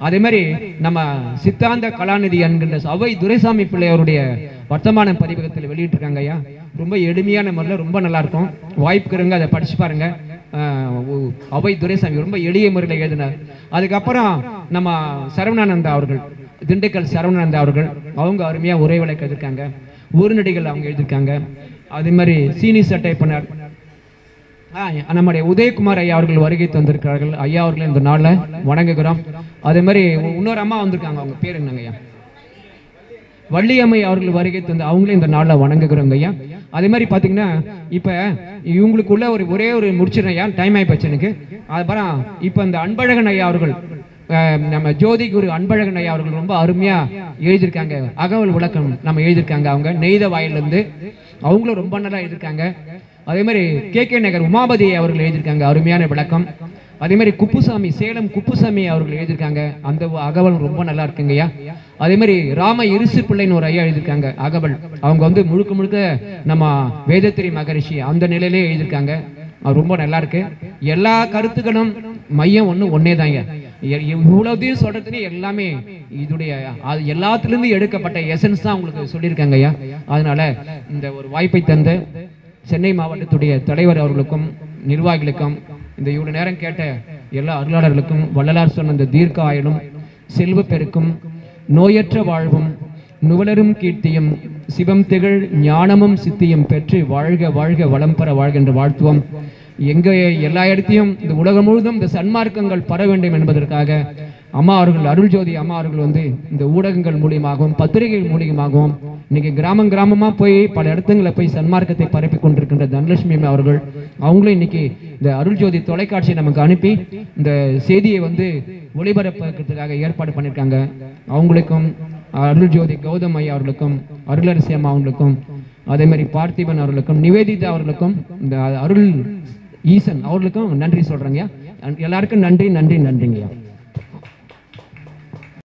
அதே மாதிரி நம்ம சித்தாந்த கலாநிதி என்கின்ற அவை துரைசாமி பிள்ளை அவருடைய வர்த்தமான பதிவகத்தில் வெளியிட்டிருக்காங்க ஐயா. ரொம்ப எளிமையான முறையில் ரொம்ப நல்லா இருக்கும். வாய்ப்புக்கிறவங்க அதை படிச்சு பாருங்க. அவை துரைசாமி ரொம்ப எளிய முறையில் எழுதினார். அதுக்கப்புறம் நம்ம சரவணானந்தா அவர்கள், திண்டுக்கல் சரவணானந்தா அவர்கள், அவங்க அருமையா உரை விளக்க எழுதியிருக்காங்க. ஊர்நடிகள் அவங்க எழுதியிருக்காங்க. அதே மாதிரி சீனி சட்டை பண்ணார் நம்முடைய உதயகுமார் ஐயா அவர்கள் வருகை தந்திருக்கிறார்கள். ஐயா அவர்கள் இந்த நாளில் வணங்குகிறோம். அதே மாதிரி இன்னொரு அம்மா வந்திருக்காங்க, அவங்க பேர் என்னங்க ஐயா? வள்ளியம்மை அவர்கள் வருகை தந்து அவங்களே இந்த நாளில் வணங்குகிறோங்க ஐயா. அதே மாதிரி பார்த்தீங்கன்னா இப்போ இவங்களுக்குள்ள ஒரே ஒரு முடிச்சிடறேன் ஐயா, டைம் ஆகிப்போச்சு எனக்கு. அப்புறம் இப்போ இந்த அன்பழகன் ஐயா அவர்கள், நம்ம ஜோதி குரு அன்பழகன் ஐயா அவர்கள் ரொம்ப அருமையா எழுதியிருக்காங்க, அகவல் விளக்கம் நம்ம எழுதியிருக்காங்க. அவங்க நெய்த வாயிலிருந்து அவங்களும் ரொம்ப நல்லா எழுதியிருக்காங்க. அதே மாதிரி கே நகர் உமாபதி அவர்கள் எழுதியிருக்காங்க அருமையான விளக்கம். அதே மாதிரி குப்புசாமி, சேலம் குப்புசாமி அவர்கள் எழுதியிருக்காங்க, அந்த அகவல் ரொம்ப நல்லா இருக்குங்கய்யா. அதே மாதிரி ராம இருசு பிள்ளைன்னு ஒரு ஐயா எழுதியிருக்காங்க அகவல். அவங்க வந்து முழுக்க முழுக்க நம்ம வேதத்திரி மகரிஷி அந்த நிலையிலே எழுதியிருக்காங்க, ரொம்ப நல்லா இருக்கு. எல்லா கருத்துக்களும் மையம் ஒன்னே தாங்க. இவ்வளவுதையும் சொல்றதுன்னு எல்லாமே இதுடைய எல்லாத்திலிருந்து எடுக்கப்பட்ட எசன்ஸ் தான் உங்களுக்கு சொல்லியிருக்காங்க ஐயா. அதனால இந்த ஒரு வாய்ப்பை தந்த சென்னை மாவட்டத்துடைய தலைவர் அவர்களுக்கும் நிர்வாகிகளுக்கும் இந்த இவ்வளவு நேரம் கேட்ட எல்லா அருளாளர்களுக்கும் வள்ளலார் சொன்ன இந்த தீர்க்க ஆயுளும் செல்வ பெருக்கும் நோயற்ற வாழ்வும் நுவலரும் கீர்த்தியும் சிவம் திகழ் ஞானமும் சித்தியும் பெற்று வாழ்க வாழ்க வளம் பெற வாழ்கின்ற வாழ்த்துவம். எங்க எல்லா இடத்தையும் இந்த உலகம் முழுதும் இந்த சன்மார்க்கங்கள் பர வேண்டும் என்பதற்காக அம்மா அவர்கள், அருள் ஜோதி அம்மா அவர்கள் வந்து இந்த ஊடகங்கள் மூலியமாகவும் பத்திரிகைகள் மூலியமாகவும் இன்னைக்கு கிராமமா போய் பல இடத்துங்களில் போய் சன்மார்க்கத்தை பரப்பி கொண்டிருக்கின்ற தனலட்சுமி அவர்கள், அவங்களும் இன்னைக்கு இந்த அருள் ஜோதி தொலைக்காட்சியை நமக்கு அனுப்பி இந்த செய்தியை வந்து ஒளிபரப்புறதுக்காக ஏற்பாடு பண்ணியிருக்காங்க. அவங்களுக்கும் அருள் ஜோதி கௌதம் ஐயா அவர்களுக்கும் அருளரசி அம்மா அவர்களுக்கும் அதே மாதிரி பார்த்திபன் அவர்களுக்கும் நிவேதிதா அவர்களுக்கும் இந்த அருள் ஈசன் அவர்களுக்கும் நன்றி சொல்றேங்க. எல்லாருக்கும் நன்றி நன்றி நன்றிங்கய்யா.